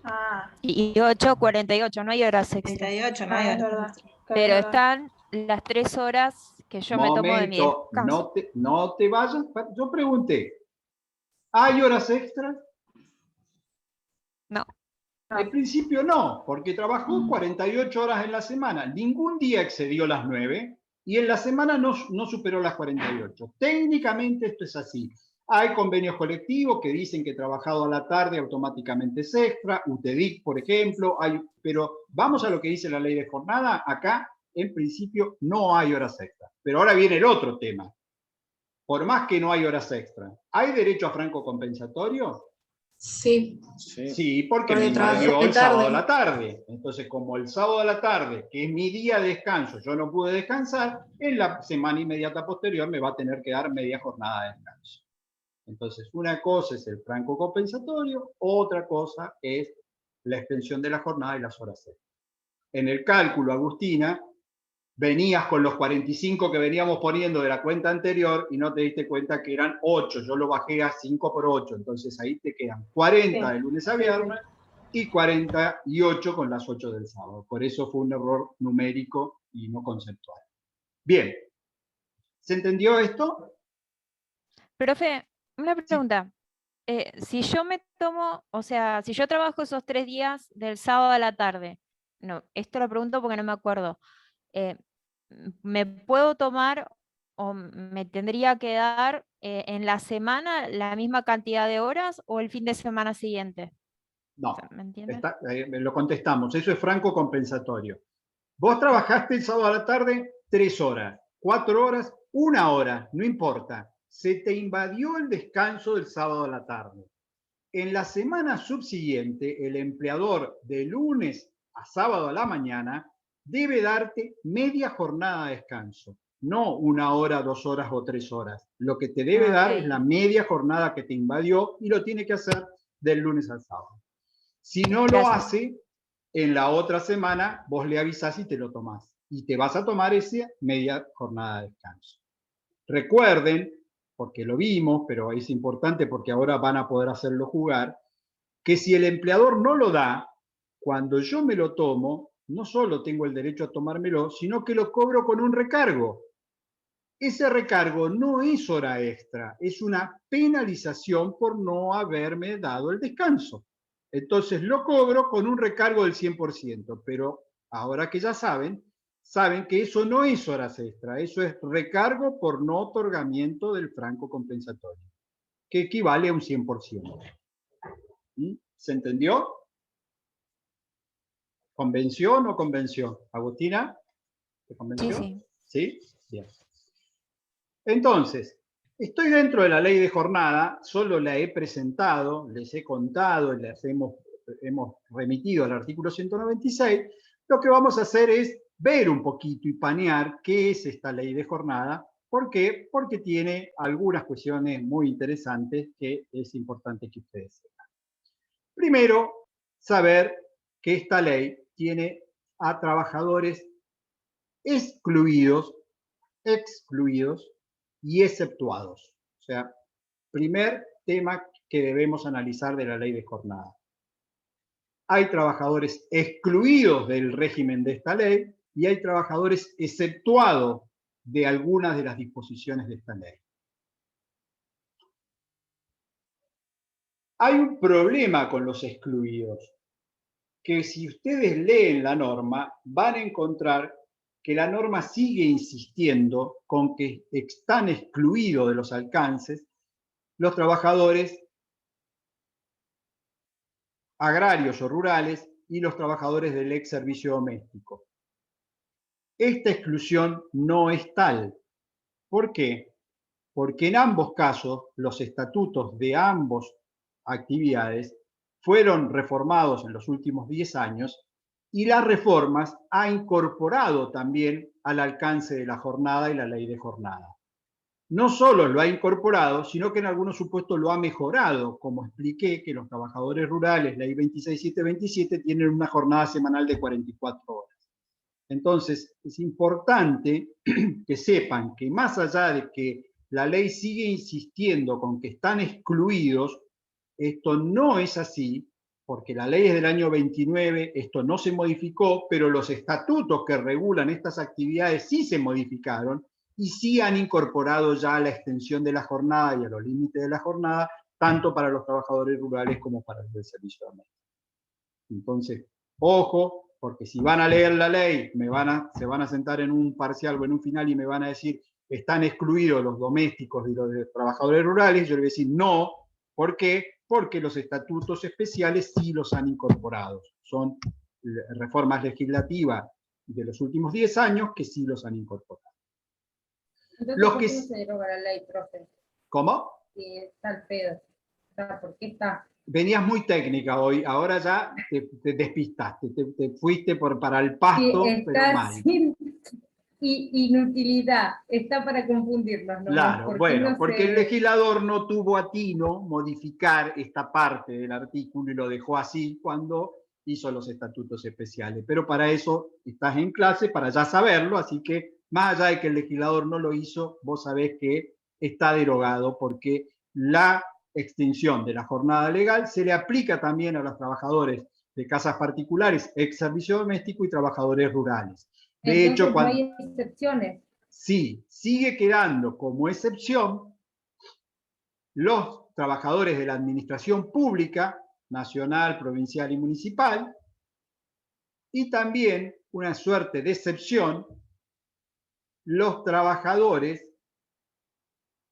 Ah, Y 8, 48, no hay horas extras. 38, no hay es horas verdad. extra. Pero Es verdad. están las 3 horas que yo me tomo de mi Momento, descanso. no te vayas. Yo pregunté, ¿hay horas extras? No. En principio no, porque trabajó 48 horas en la semana. Ningún día excedió las 9 y en la semana no superó las 48. Técnicamente esto es así. Hay convenios colectivos que dicen que trabajado a la tarde automáticamente es extra, UTEDIC, por ejemplo, pero vamos a lo que dice la ley de jornada. Acá, en principio, no hay horas extras. Pero ahora viene el otro tema. Por más que no hay horas extras, ¿hay derecho a franco compensatorio? Sí, Sí, porque me porque trabajé invadió el de tarde. sábado a la tarde. Entonces, como el sábado a la tarde, que es mi día de descanso, yo no pude descansar, en la semana inmediata posterior me va a tener que dar media jornada de descanso. Entonces, una cosa es el franco compensatorio, otra cosa es la extensión de la jornada y las horas extras. En el cálculo, Agustina, venías con los 45 que veníamos poniendo de la cuenta anterior y no te diste cuenta que eran 8. Yo lo bajé a 5 por 8. Entonces ahí te quedan 40 de lunes a viernes y 48 con las 8 del sábado. Por eso fue un error numérico y no conceptual. Bien. ¿Se entendió esto? Profe, una pregunta. Si yo me tomo, o sea, si yo trabajo esos 3 días del sábado a la tarde, no, esto lo pregunto porque no me acuerdo, ¿me puedo tomar o me tendría que dar en la semana la misma cantidad de horas o el fin de semana siguiente? No, ¿Me entiendes? lo contestamos. Eso es franco compensatorio. Vos trabajaste el sábado a la tarde 3 horas, 4 horas, 1 hora, no importa. Se te invadió el descanso del sábado a la tarde. En la semana subsiguiente, el empleador de lunes a sábado a la mañana debe darte media jornada de descanso, no 1 hora, 2 horas o 3 horas. Lo que te debe dar es la media jornada que te invadió y lo tiene que hacer del lunes al sábado. Si no lo hace, en la otra semana vos le avisás y te lo tomás. Y te vas a tomar esa media jornada de descanso. Recuerden, porque lo vimos, pero es importante porque ahora van a poder hacerlo jugar, que si el empleador no lo da, cuando yo me lo tomo, no solo tengo el derecho a tomármelo, sino que lo cobro con un recargo. Ese recargo no es hora extra, es una penalización por no haberme dado el descanso. Entonces lo cobro con un recargo del 100%, pero ahora que ya saben que eso no es horas extra, eso es recargo por no otorgamiento del franco compensatorio, que equivale a un 100%. ¿Se entendió? ¿Convenció o no convenció? ¿Agustina? ¿Te convenció? Sí. ¿Sí? Bien. Entonces, estoy dentro de la ley de jornada, solo la he presentado, les he contado, les hemos remitido al artículo 196. Lo que vamos a hacer es ver un poquito y panear qué es esta ley de jornada. ¿Por qué? Porque tiene algunas cuestiones muy interesantes que es importante que ustedes sepan. Primero, saber que esta ley tiene a trabajadores excluidos y exceptuados. O sea, primer tema que debemos analizar de la ley de jornada. Hay trabajadores excluidos del régimen de esta ley y hay trabajadores exceptuados de algunas de las disposiciones de esta ley. Hay un problema con los excluidos, que si ustedes leen la norma, van a encontrar que la norma sigue insistiendo con que están excluidos de los alcances los trabajadores agrarios o rurales y los trabajadores del ex servicio doméstico. Esta exclusión no es tal. ¿Por qué? Porque en ambos casos los estatutos de ambas actividades fueron reformados en los últimos 10 años y las reformas ha incorporado también al alcance de la jornada y la ley de jornada. No solo lo ha incorporado, sino que en algunos supuestos lo ha mejorado, como expliqué que los trabajadores rurales, ley 26727, tienen una jornada semanal de 44 horas. Entonces, es importante que sepan que más allá de que la ley sigue insistiendo con que están excluidos, esto no es así, porque la ley es del año 29, esto no se modificó, pero los estatutos que regulan estas actividades sí se modificaron y sí han incorporado ya la extensión de la jornada y a los límites de la jornada, tanto para los trabajadores rurales como para los del servicio doméstico. Entonces, ojo, porque si van a leer la ley, se van a sentar en un parcial o en un final y me van a decir, están excluidos los domésticos y los de trabajadores rurales, yo les voy a decir no. ¿Por qué? Porque los estatutos especiales sí los han incorporado. Son reformas legislativas de los últimos 10 años que sí los han incorporado. Entonces, ¿por qué no se deroga la ley, profe? ¿Cómo? Está al pedo. ¿Por qué está? Venías muy técnica hoy, ahora ya te despistaste, te fuiste para el pasto, Sí, pero mal. Sin inutilidad, está para confundirnos, ¿no? Claro, bueno, no porque el legislador no tuvo atino modificar esta parte del artículo y lo dejó así cuando hizo los estatutos especiales. Pero para eso estás en clase, para ya saberlo, así que más allá de que el legislador no lo hizo, vos sabés que está derogado porque la extinción de la jornada legal se le aplica también a los trabajadores de casas particulares, ex servicio doméstico y trabajadores rurales. De Entonces, hecho, cuando no hay excepciones. Sí, sigue quedando como excepción los trabajadores de la administración pública, nacional, provincial y municipal, y también una suerte de excepción los trabajadores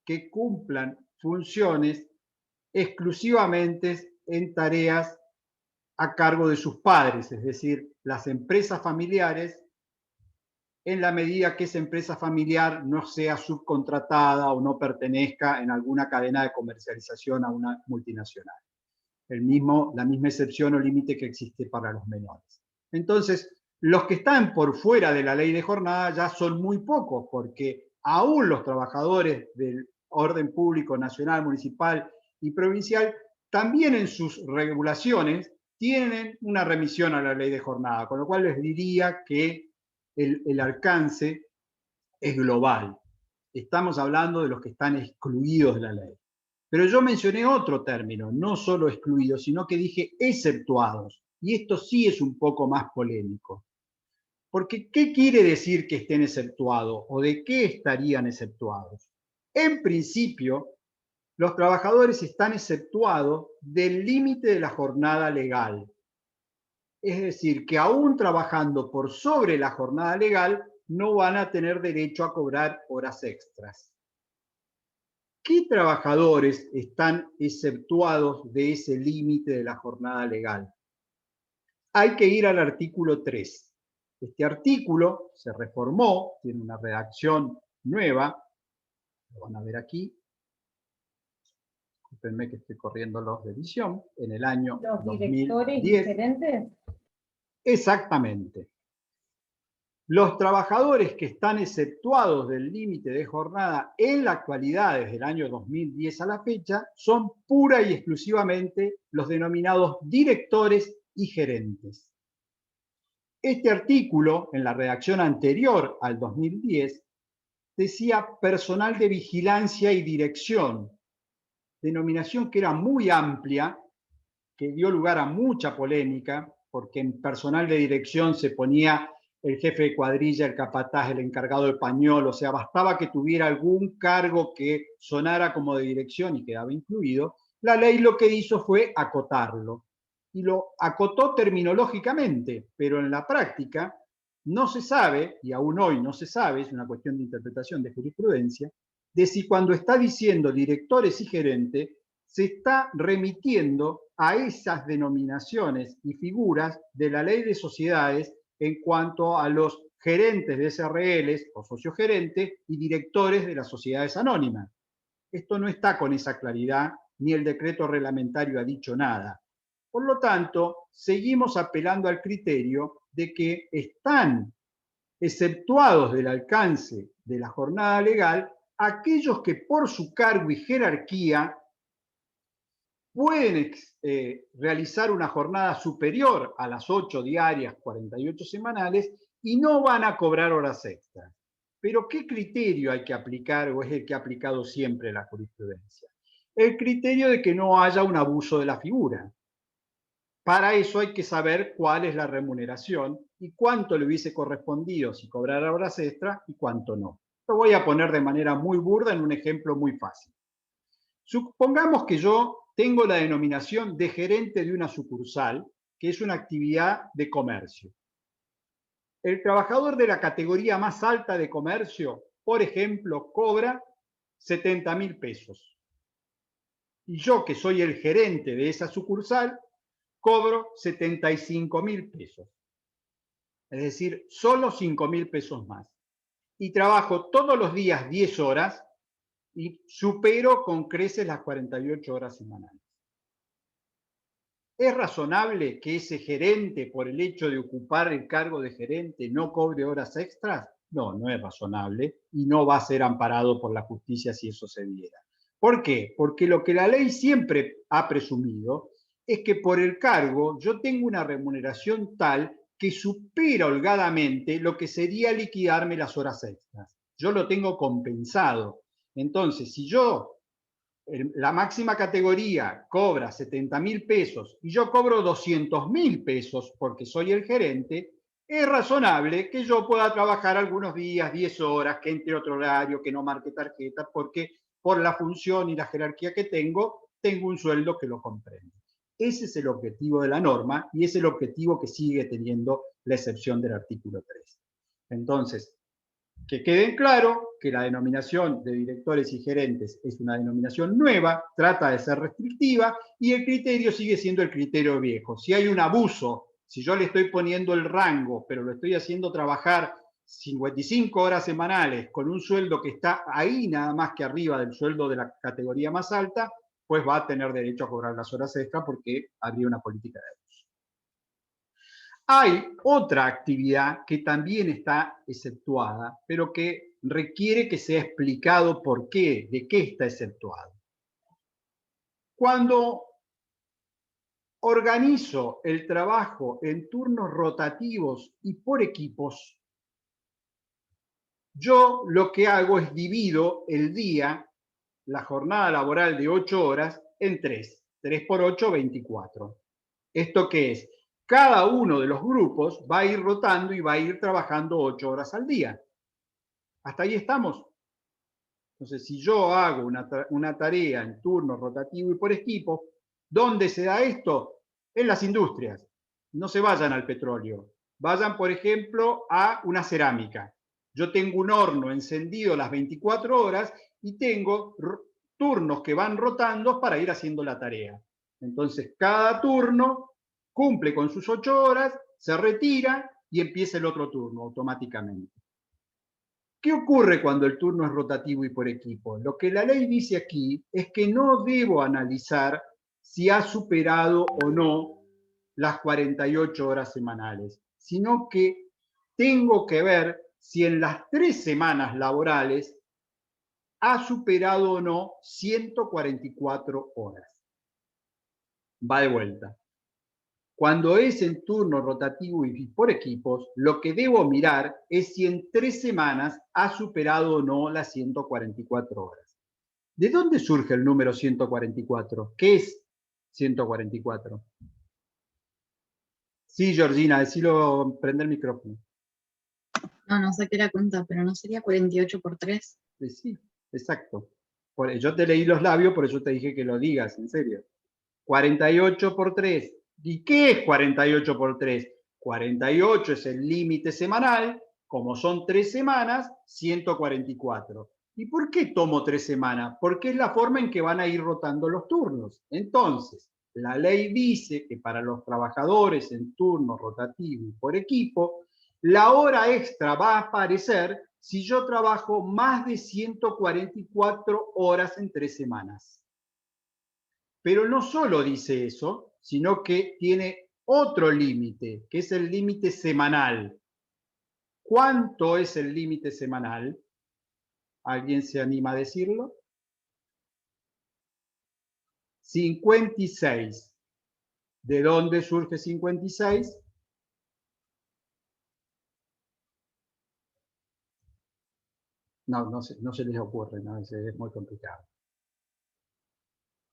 que cumplan funciones exclusivamente en tareas a cargo de sus padres, es decir, las empresas familiares, en la medida que esa empresa familiar no sea subcontratada o no pertenezca en alguna cadena de comercialización a una multinacional. La misma excepción o límite que existe para los menores. Entonces, los que están por fuera de la ley de jornada ya son muy pocos, porque aún los trabajadores del orden público nacional, municipal y provincial, también en sus regulaciones tienen una remisión a la ley de jornada, con lo cual les diría que el alcance es global. Estamos hablando de los que están excluidos de la ley. Pero yo mencioné otro término, no solo excluidos, sino que dije exceptuados. Y esto sí es un poco más polémico. Porque, ¿qué quiere decir que estén exceptuados? ¿O de qué estarían exceptuados? En principio, los trabajadores están exceptuados del límite de la jornada legal. Es decir, que aún trabajando por sobre la jornada legal, no van a tener derecho a cobrar horas extras. ¿Qué trabajadores están exceptuados de ese límite de la jornada legal? Hay que ir al artículo 3. Este artículo se reformó, tiene una redacción nueva, lo van a ver aquí. Discúlpenme que estoy corriendo los de edición, en el año 2010. ¿Los directores diferentes? Exactamente. Los trabajadores que están exceptuados del límite de jornada en la actualidad, desde el año 2010 a la fecha, son pura y exclusivamente los denominados directores y gerentes. Este artículo, en la redacción anterior al 2010, decía personal de vigilancia y dirección, denominación que era muy amplia, que dio lugar a mucha polémica, porque en personal de dirección se ponía el jefe de cuadrilla, el capataz, el encargado de pañol, o sea, bastaba que tuviera algún cargo que sonara como de dirección y quedaba incluido, La ley lo que hizo fue acotarlo, y lo acotó terminológicamente, pero en la práctica no se sabe, y aún hoy no se sabe, es una cuestión de interpretación de jurisprudencia, de si cuando está diciendo directores y gerentes, se está remitiendo a esas denominaciones y figuras de la ley de sociedades en cuanto a los gerentes de SRLs o sociogerentes y directores de las sociedades anónimas. Esto no está con esa claridad, ni el decreto reglamentario ha dicho nada. Por lo tanto, seguimos apelando al criterio de que están exceptuados del alcance de la jornada legal aquellos que por su cargo y jerarquía pueden realizar una jornada superior a las 8 diarias, 48 semanales, y no van a cobrar horas extras. Pero ¿qué criterio hay que aplicar, o es el que ha aplicado siempre la jurisprudencia? El criterio de que no haya un abuso de la figura. Para eso hay que saber cuál es la remuneración y cuánto le hubiese correspondido si cobrara horas extras y cuánto no. Lo voy a poner de manera muy burda en un ejemplo muy fácil. Supongamos que yo tengo la denominación de gerente de una sucursal, que es una actividad de comercio. El trabajador de la categoría más alta de comercio, por ejemplo, cobra 70.000 pesos. Y yo, que soy el gerente de esa sucursal, cobro 75.000 pesos. Es decir, solo 5.000 pesos más. Y trabajo todos los días 10 horas y supero con creces las 48 horas semanales. ¿Es razonable que ese gerente, por el hecho de ocupar el cargo de gerente, no cobre horas extras? No, no es razonable y no va a ser amparado por la justicia si eso se diera. ¿Por qué? Porque lo que la ley siempre ha presumido es que por el cargo yo tengo una remuneración tal que supera holgadamente lo que sería liquidarme las horas extras. Yo lo tengo compensado. Entonces, si yo, la máxima categoría, cobra 70.000 pesos y yo cobro 200.000 pesos porque soy el gerente, es razonable que yo pueda trabajar algunos días, 10 horas, que entre otro horario, que no marque tarjeta, porque por la función y la jerarquía que tengo un sueldo que lo comprende. Ese es el objetivo de la norma y es el objetivo que sigue teniendo la excepción del artículo 3. Entonces, que quede claro que la denominación de directores y gerentes es una denominación nueva, trata de ser restrictiva y el criterio sigue siendo el criterio viejo. Si hay un abuso, si yo le estoy poniendo el rango, pero lo estoy haciendo trabajar 55 horas semanales con un sueldo que está ahí nada más que arriba del sueldo de la categoría más alta, pues va a tener derecho a cobrar las horas extra porque habría una política de abuso. Hay otra actividad que también está exceptuada, pero que requiere que sea explicado por qué, de qué está exceptuado. Cuando organizo el trabajo en turnos rotativos y por equipos, yo lo que hago es divido el día, la jornada laboral de 8 horas, en 3. 3 por 8, 24. ¿Esto qué es? Cada uno de los grupos va a ir rotando y va a ir trabajando 8 horas al día. ¿Hasta ahí estamos? Entonces, si yo hago una tarea en turno rotativo y por equipo, ¿dónde se da esto? En las industrias. No se vayan al petróleo. Vayan, por ejemplo, a una cerámica. Yo tengo un horno encendido las 24 horas y tengo turnos que van rotando para ir haciendo la tarea. Entonces, cada turno cumple con sus 8 horas, se retira y empieza el otro turno automáticamente. ¿Qué ocurre cuando el turno es rotativo y por equipo? Lo que la ley dice aquí es que no debo analizar si ha superado o no las 48 horas semanales, sino que tengo que ver si en las 3 semanas laborales ha superado o no 144 horas. Va de vuelta. Cuando es en turno rotativo y por equipos, lo que debo mirar es si en 3 semanas ha superado o no las 144 horas. ¿De dónde surge el número 144? ¿Qué es 144? Sí, Georgina, decilo, prende el micrófono. No saqué la cuenta, pero ¿no sería 48 por 3? Sí, exacto. Yo te leí los labios, por eso te dije que lo digas, en serio. 48 por 3. ¿Y qué es 48 por 3? 48 es el límite semanal, como son 3 semanas, 144. ¿Y por qué tomo 3 semanas? Porque es la forma en que van a ir rotando los turnos. Entonces, la ley dice que para los trabajadores en turno rotativo y por equipo, la hora extra va a aparecer si yo trabajo más de 144 horas en 3 semanas. Pero no solo dice eso, sino que tiene otro límite, que es el límite semanal. ¿Cuánto es el límite semanal? ¿Alguien se anima a decirlo? 56. ¿De dónde surge 56? No se les ocurre, ¿no? Es muy complicado.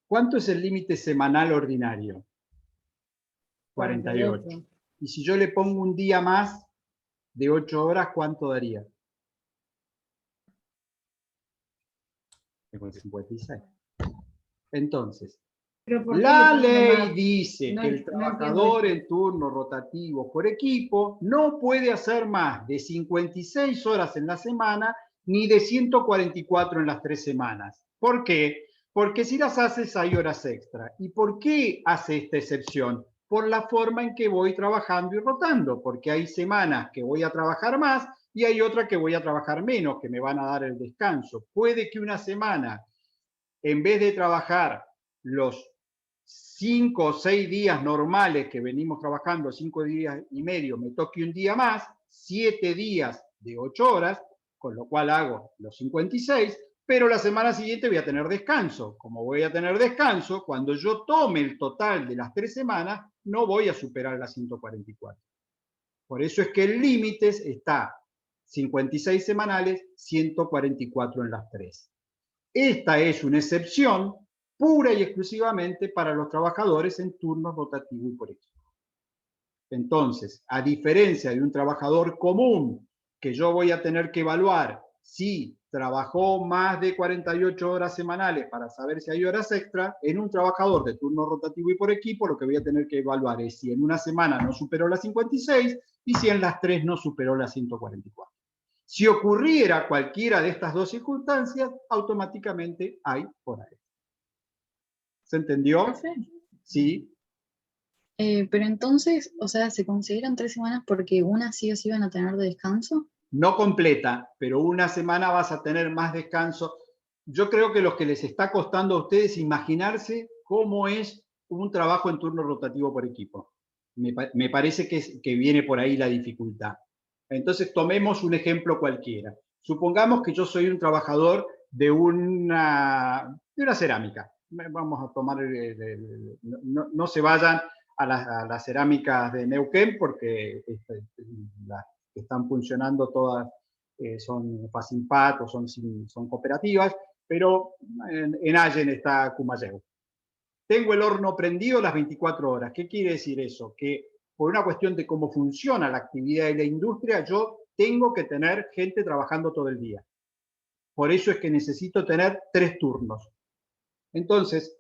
¿Cuánto es el límite semanal ordinario? 48. Y si yo le pongo un día más de 8 horas, ¿cuánto daría? 56. Entonces, la ley dice que el trabajador en turno rotativo por equipo no puede hacer más de 56 horas en la semana ni de 144 en las 3 semanas. ¿Por qué? Porque si las haces hay horas extra. ¿Y por qué hace esta excepción? Por la forma en que voy trabajando y rotando, porque hay semanas que voy a trabajar más y hay otras que voy a trabajar menos, que me van a dar el descanso. Puede que una semana, en vez de trabajar los 5 o 6 días normales que venimos trabajando, 5 días y medio, me toque un día más, 7 días de 8 horas, con lo cual hago los 56, pero la semana siguiente voy a tener descanso. Como voy a tener descanso, cuando yo tome el total de las 3 semanas, no voy a superar las 144. Por eso es que el límite está 56 semanales, 144 en las 3. Esta es una excepción pura y exclusivamente para los trabajadores en turno rotativo y por equipo. Entonces, a diferencia de un trabajador común, que yo voy a tener que evaluar si trabajó más de 48 horas semanales para saber si hay horas extra, en un trabajador de turno rotativo y por equipo, lo que voy a tener que evaluar es si en una semana no superó las 56 y si en las 3 no superó las 144. Si ocurriera cualquiera de estas dos circunstancias, automáticamente hay hora extra. ¿Se entendió? ¿Profe? Sí. Pero entonces, o sea, ¿se consideran 3 semanas porque una sí o sí van a tener de descanso? No completa, pero una semana vas a tener más descanso. Yo creo que lo que les está costando a ustedes imaginarse cómo es un trabajo en turno rotativo por equipo. Me parece que viene por ahí la dificultad. Entonces tomemos un ejemplo cualquiera. Supongamos que yo soy un trabajador de una cerámica. Vamos a tomar, no se vayan a las cerámicas de Neuquén porque las que están funcionando todas son Facimpat o son cooperativas, pero en Allen está Cumayeu. Tengo el horno prendido las 24 horas. ¿Qué quiere decir eso? Que por una cuestión de cómo funciona la actividad de la industria, yo tengo que tener gente trabajando todo el día. Por eso es que necesito tener 3 turnos. Entonces,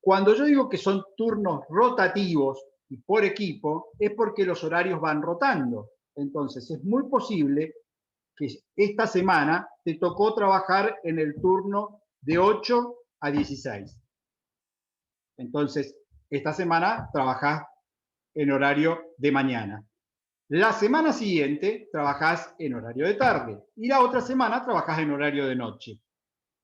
cuando yo digo que son turnos rotativos y por equipo, es porque los horarios van rotando. Entonces, es muy posible que esta semana te tocó trabajar en el turno de 8 a 16. Entonces, esta semana trabajás en horario de mañana. La semana siguiente trabajás en horario de tarde y la otra semana trabajás en horario de noche.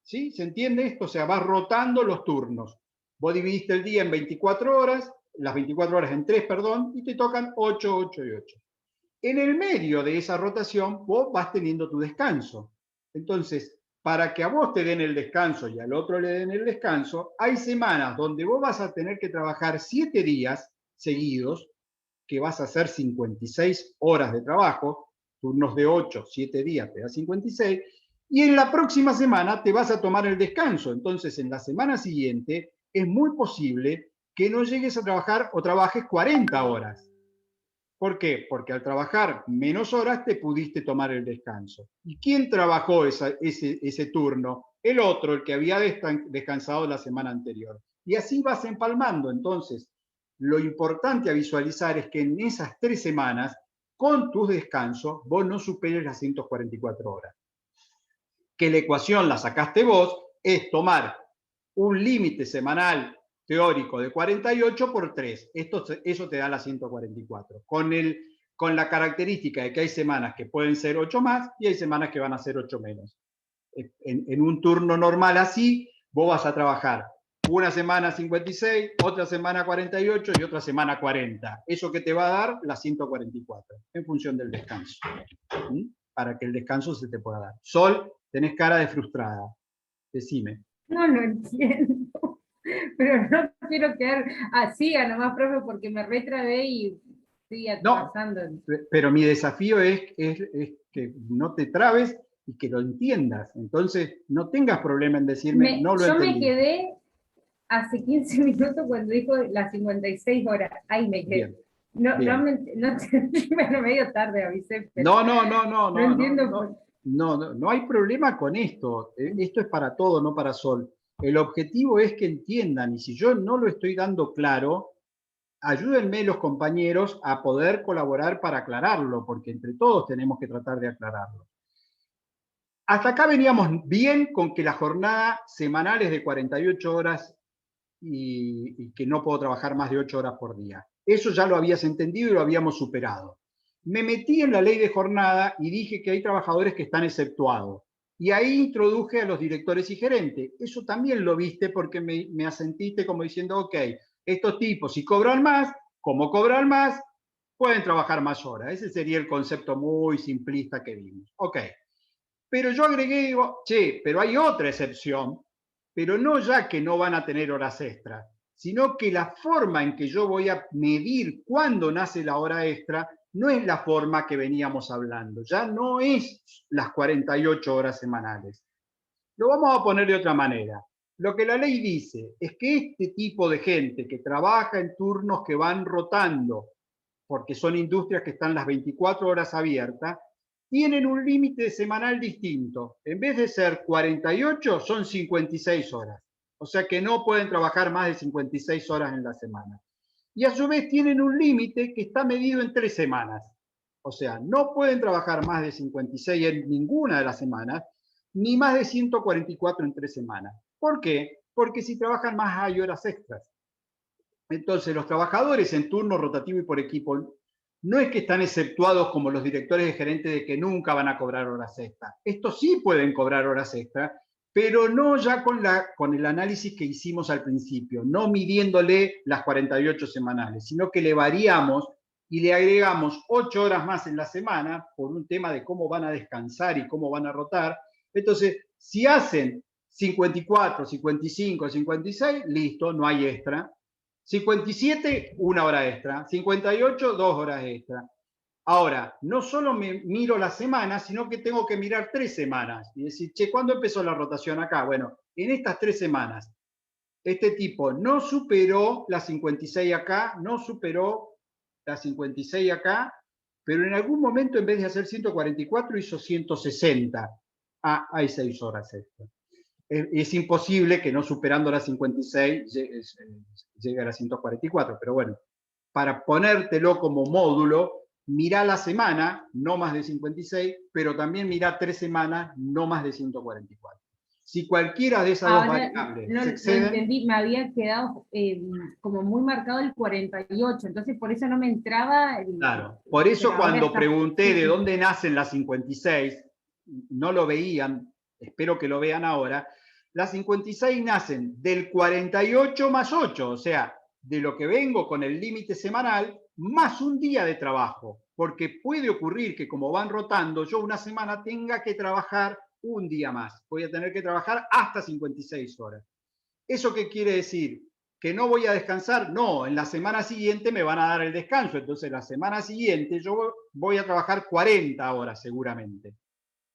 ¿Sí? ¿Se entiende esto? O sea, vas rotando los turnos. Vos dividiste el día en 24 horas, las 24 horas en 3, perdón, y te tocan 8, 8 y 8. En el medio de esa rotación, vos vas teniendo tu descanso. Entonces, para que a vos te den el descanso y al otro le den el descanso, hay semanas donde vos vas a tener que trabajar 7 días seguidos, que vas a hacer 56 horas de trabajo, turnos de 8, 7 días, te da 56, y en la próxima semana te vas a tomar el descanso. Entonces, en la semana siguiente, es muy posible que no llegues a trabajar o trabajes 40 horas. ¿Por qué? Porque al trabajar menos horas te pudiste tomar el descanso. ¿Y quién trabajó ese turno? el otro, el que había descansado la semana anterior. Y así vas empalmando. Entonces, lo importante a visualizar es que en esas 3 semanas, con tus descansos, vos no superes las 144 horas. Que la ecuación la sacaste vos, es tomar un límite semanal teórico de 48 por 3. Eso te da las 144. Con la característica de que hay semanas que pueden ser 8 más y hay semanas que van a ser 8 menos. En un turno normal así, vos vas a trabajar una semana 56, otra semana 48 y otra semana 40. Eso que te va a dar las 144, en función del descanso. ¿Sí? Para que el descanso se te pueda dar. Sol, tenés cara de frustrada. Decime. No lo entiendo. Pero no quiero quedar así a nomás, profe, porque me retrabé y estoy atrasando. No, pero mi desafío es que no te trabes y que lo entiendas. Entonces, no tengas problema en decirme, no lo entendí. Yo me quedé hace 15 minutos cuando dijo las 56 horas. Ahí me quedé. Bien, bueno, medio tarde avisé. Pero no entiendo. No hay problema con esto. Esto es para todo, no para Sol. El objetivo es que entiendan, y si yo no lo estoy dando claro, ayúdenme los compañeros a poder colaborar para aclararlo, porque entre todos tenemos que tratar de aclararlo. Hasta acá veníamos bien con que la jornada semanal es de 48 horas y que no puedo trabajar más de 8 horas por día. Eso ya lo habías entendido y lo habíamos superado. Me metí en la ley de jornada y dije que hay trabajadores que están exceptuados. Y ahí introduje a los directores y gerentes. Eso también lo viste porque me asentiste como diciendo, ok, estos tipos si cobran más, como cobran más, pueden trabajar más horas. Ese sería el concepto muy simplista que vimos. Ok. Pero yo agregué, digo, che, pero hay otra excepción, pero no ya que no van a tener horas extras, sino que la forma en que yo voy a medir cuándo nace la hora extra no es la forma que veníamos hablando, ya no es las 48 horas semanales. Lo vamos a poner de otra manera. Lo que la ley dice es que este tipo de gente que trabaja en turnos que van rotando, porque son industrias que están las 24 horas abiertas, tienen un límite semanal distinto. En vez de ser 48, son 56 horas. O sea que no pueden trabajar más de 56 horas en la semana. Y a su vez tienen un límite que está medido en 3 semanas. O sea, no pueden trabajar más de 56 en ninguna de las semanas, ni más de 144 en 3 semanas. ¿Por qué? Porque si trabajan más hay horas extras. Entonces, los trabajadores en turno rotativo y por equipo no es que están exceptuados como los directores y gerentes de que nunca van a cobrar horas extras. Estos sí pueden cobrar horas extras, pero no ya con el análisis que hicimos al principio, no midiéndole las 48 semanales, sino que le variamos y le agregamos 8 horas más en la semana por un tema de cómo van a descansar y cómo van a rotar. Entonces, si hacen 54, 55, 56, listo, no hay extra. 57, 1 hora extra. 58, 2 horas extra. Ahora, no solo me miro la semana, sino que tengo que mirar 3 semanas. Y decir, che, ¿cuándo empezó la rotación acá? Bueno, en estas 3 semanas, este tipo no superó las 56 acá, no superó las 56 acá, pero en algún momento en vez de hacer 144 hizo 160. Ah, hay 6 horas extra. Es imposible que no superando las 56 llegue a las 144, pero bueno, para ponértelo como módulo, mirá la semana, no más de 56, pero también mirá 3 semanas, no más de 144. Si cualquiera de esas dos variables no, se exceden... No entendí, me había quedado como muy marcado el 48, entonces por eso no me entraba... Claro, por eso cuando pregunté de dónde nacen las 56, no lo veían, espero que lo vean ahora, las 56 nacen del 48 más 8, o sea, de lo que vengo con el límite semanal, más un día de trabajo, porque puede ocurrir que como van rotando, yo una semana tenga que trabajar un día más, voy a tener que trabajar hasta 56 horas. ¿Eso qué quiere decir? ¿Que no voy a descansar? No, en la semana siguiente me van a dar el descanso, entonces la semana siguiente yo voy a trabajar 40 horas seguramente.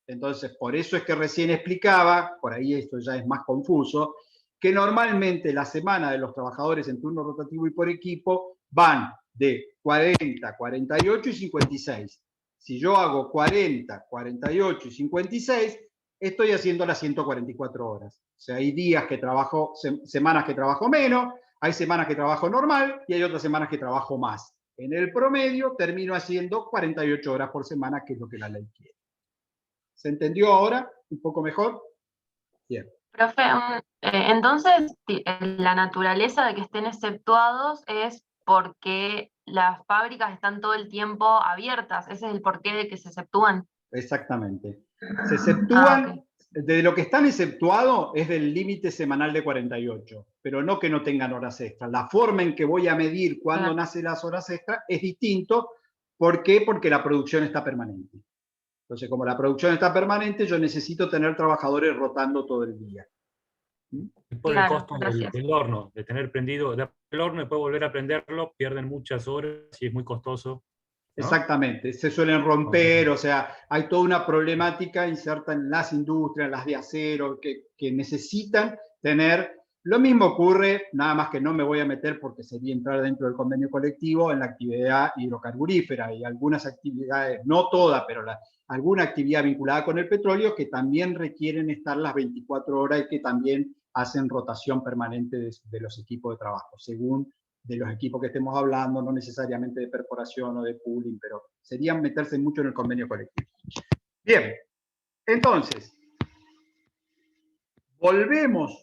Entonces, por eso es que recién explicaba, por ahí esto ya es más confuso, que normalmente la semana de los trabajadores en turno rotativo y por equipo van de 40, 48 y 56. Si yo hago 40, 48 y 56, estoy haciendo las 144 horas. O sea, hay días que trabajo, semanas que trabajo menos, hay semanas que trabajo normal y hay otras semanas que trabajo más. En el promedio termino haciendo 48 horas por semana, que es lo que la ley quiere. ¿Se entendió ahora? ¿Un poco mejor? Bien. Profe, entonces la naturaleza de que estén exceptuados es porque las fábricas están todo el tiempo abiertas. Ese es el porqué de que se exceptúan. Exactamente. Se exceptúan, de lo que están exceptuados es del límite semanal de 48, pero no que no tengan horas extras. La forma en que voy a medir cuándo nacen las horas extras es distinto. ¿Por qué? Porque la producción está permanente. Entonces, como la producción está permanente, yo necesito tener trabajadores rotando todo el día. Por el costo del horno, de tener prendido el horno y después volver a prenderlo, pierden muchas horas y es muy costoso, ¿no? Exactamente, se suelen romper, o sea, hay toda una problemática inserta en las industrias, las de acero, que necesitan tener. Lo mismo ocurre, nada más que no me voy a meter porque sería entrar dentro del convenio colectivo, en la actividad hidrocarburífera y algunas actividades, no todas, pero alguna actividad vinculada con el petróleo que también requieren estar las 24 horas y que también hacen rotación permanente de los equipos de trabajo, según de los equipos que estemos hablando, no necesariamente de perforación o de pooling, pero serían meterse mucho en el convenio colectivo. Bien, entonces, volvemos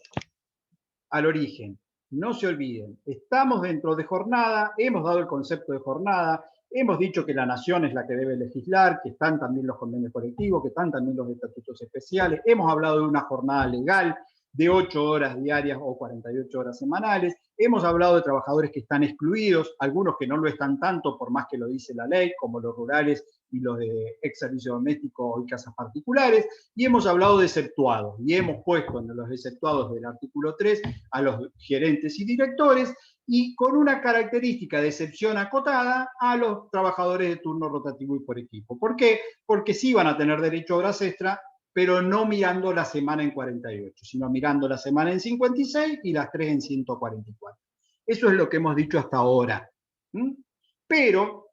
al origen. No se olviden, estamos dentro de jornada, hemos dado el concepto de jornada, hemos dicho que la nación es la que debe legislar, que están también los convenios colectivos, que están también los estatutos especiales, hemos hablado de una jornada legal de 8 horas diarias o 48 horas semanales, hemos hablado de trabajadores que están excluidos, algunos que no lo están tanto por más que lo dice la ley, como los rurales y los de ex servicio doméstico y casas particulares, y hemos hablado de exceptuados, y hemos puesto en los exceptuados del artículo 3 a los gerentes y directores, y con una característica de excepción acotada a los trabajadores de turno rotativo y por equipo. ¿Por qué? Porque sí van a tener derecho a horas extra, pero no mirando la semana en 48, sino mirando la semana en 56 y las 3 en 144. Eso es lo que hemos dicho hasta ahora. Pero,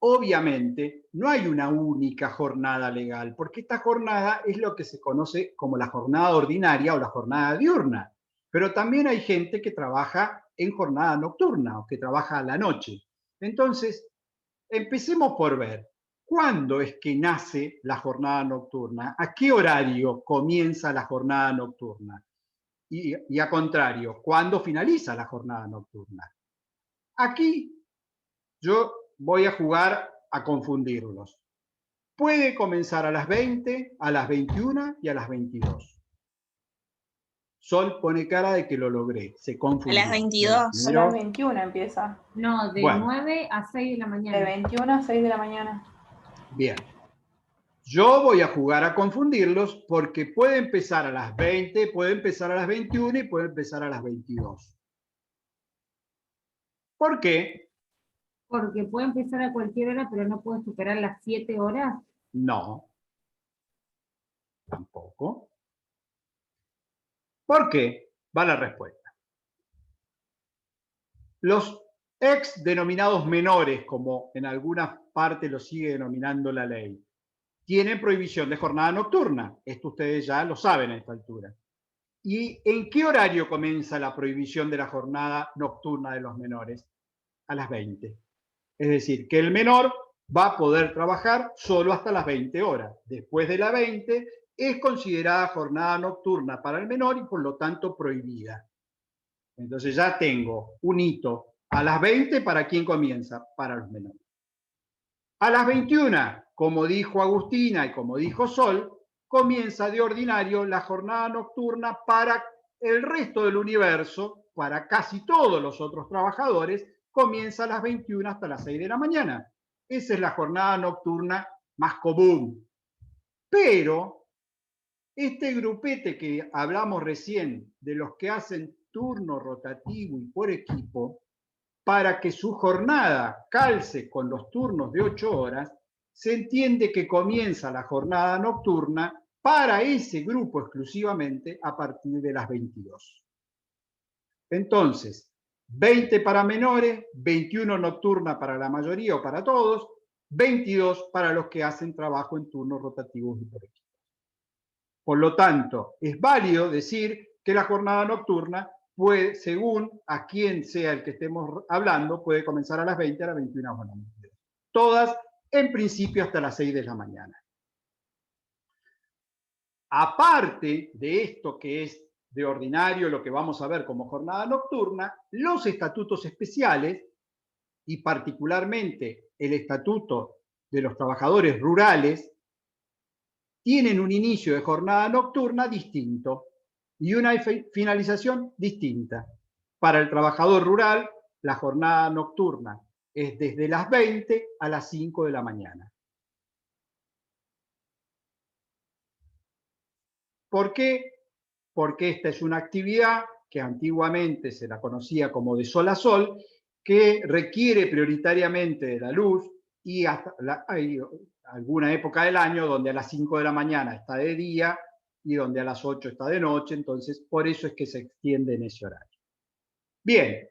obviamente, no hay una única jornada legal, porque esta jornada es lo que se conoce como la jornada ordinaria o la jornada diurna. Pero también hay gente que trabaja en jornada nocturna o que trabaja a la noche. Entonces, empecemos por ver. ¿Cuándo es que nace la jornada nocturna? ¿A qué horario comienza la jornada nocturna? Y a contrario, ¿cuándo finaliza la jornada nocturna? Aquí yo voy a jugar a confundirlos. Puede comenzar a las 20, a las 21 y a las 22. Sol pone cara de que lo logré, se confundió. A las 22. A las 21 empieza. No, de 9 a 6 de la mañana. De 21 a 6 de la mañana. Bien. Yo voy a jugar a confundirlos porque puede empezar a las 20, puede empezar a las 21 y puede empezar a las 22. ¿Por qué? Porque puede empezar a cualquier hora, pero no puede superar las 7 horas. No. Tampoco. ¿Por qué? Va la respuesta. Los ex denominados menores, como en algunas partes lo sigue denominando la ley, tienen prohibición de jornada nocturna. Esto ustedes ya lo saben a esta altura. ¿Y en qué horario comienza la prohibición de la jornada nocturna de los menores? A las 20. Es decir, que el menor va a poder trabajar solo hasta las 20 horas. Después de las 20 es considerada jornada nocturna para el menor y por lo tanto prohibida. Entonces ya tengo un hito. A las 20, ¿para quién comienza? Para los menores. A las 21, como dijo Agustina y como dijo Sol, comienza de ordinario la jornada nocturna para el resto del universo, para casi todos los otros trabajadores, comienza a las 21 hasta las 6 de la mañana. Esa es la jornada nocturna más común. Pero este grupete que hablamos recién, de los que hacen turno rotativo y por equipo, para que su jornada calce con los turnos de 8 horas, se entiende que comienza la jornada nocturna para ese grupo exclusivamente a partir de las 22. Entonces, 20 para menores, 21 nocturna para la mayoría o para todos, 22 para los que hacen trabajo en turnos rotativos y por equipo. Por lo tanto, es válido decir que la jornada nocturna puede, según a quién sea el que estemos hablando, puede comenzar a las 20, a las 21 horas. Todas, en principio, hasta las 6 de la mañana. Aparte de esto que es de ordinario, lo que vamos a ver como jornada nocturna, los estatutos especiales, y particularmente el estatuto de los trabajadores rurales, tienen un inicio de jornada nocturna distinto y una finalización distinta. Para el trabajador rural, la jornada nocturna es desde las 20 a las 5 de la mañana. ¿Por qué? Porque esta es una actividad que antiguamente se la conocía como de sol a sol, que requiere prioritariamente de la luz, y hasta hay alguna época del año donde a las 5 de la mañana está de día y donde a las 8 está de noche, entonces por eso es que se extiende en ese horario. Bien,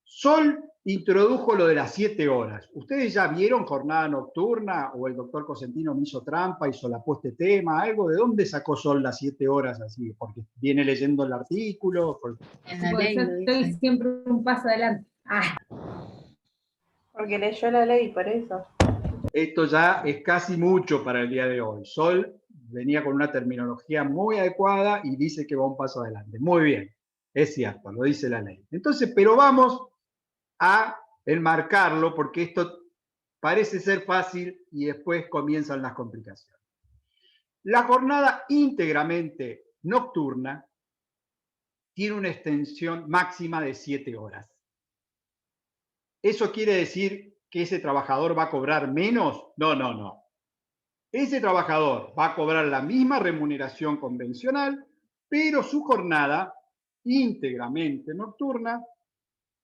Sol introdujo lo de las 7 horas. ¿Ustedes ya vieron jornada nocturna o el doctor Cosentino me hizo trampa y solapó este tema? ¿Algo? ¿De dónde sacó Sol las 7 horas así? ¿Porque viene leyendo el artículo? En la ley Yo lo estoy dice. siempre un paso adelante. Porque leyó la ley, por eso. Esto ya es casi mucho para el día de hoy. Sol venía con una terminología muy adecuada y dice que va un paso adelante. Muy bien, es cierto, lo dice la ley. Entonces, pero vamos a enmarcarlo porque esto parece ser fácil y después comienzan las complicaciones. La jornada íntegramente nocturna tiene una extensión máxima de 7 horas. ¿Eso quiere decir que ese trabajador va a cobrar menos? No, no, no. Ese trabajador va a cobrar la misma remuneración convencional, pero su jornada íntegramente nocturna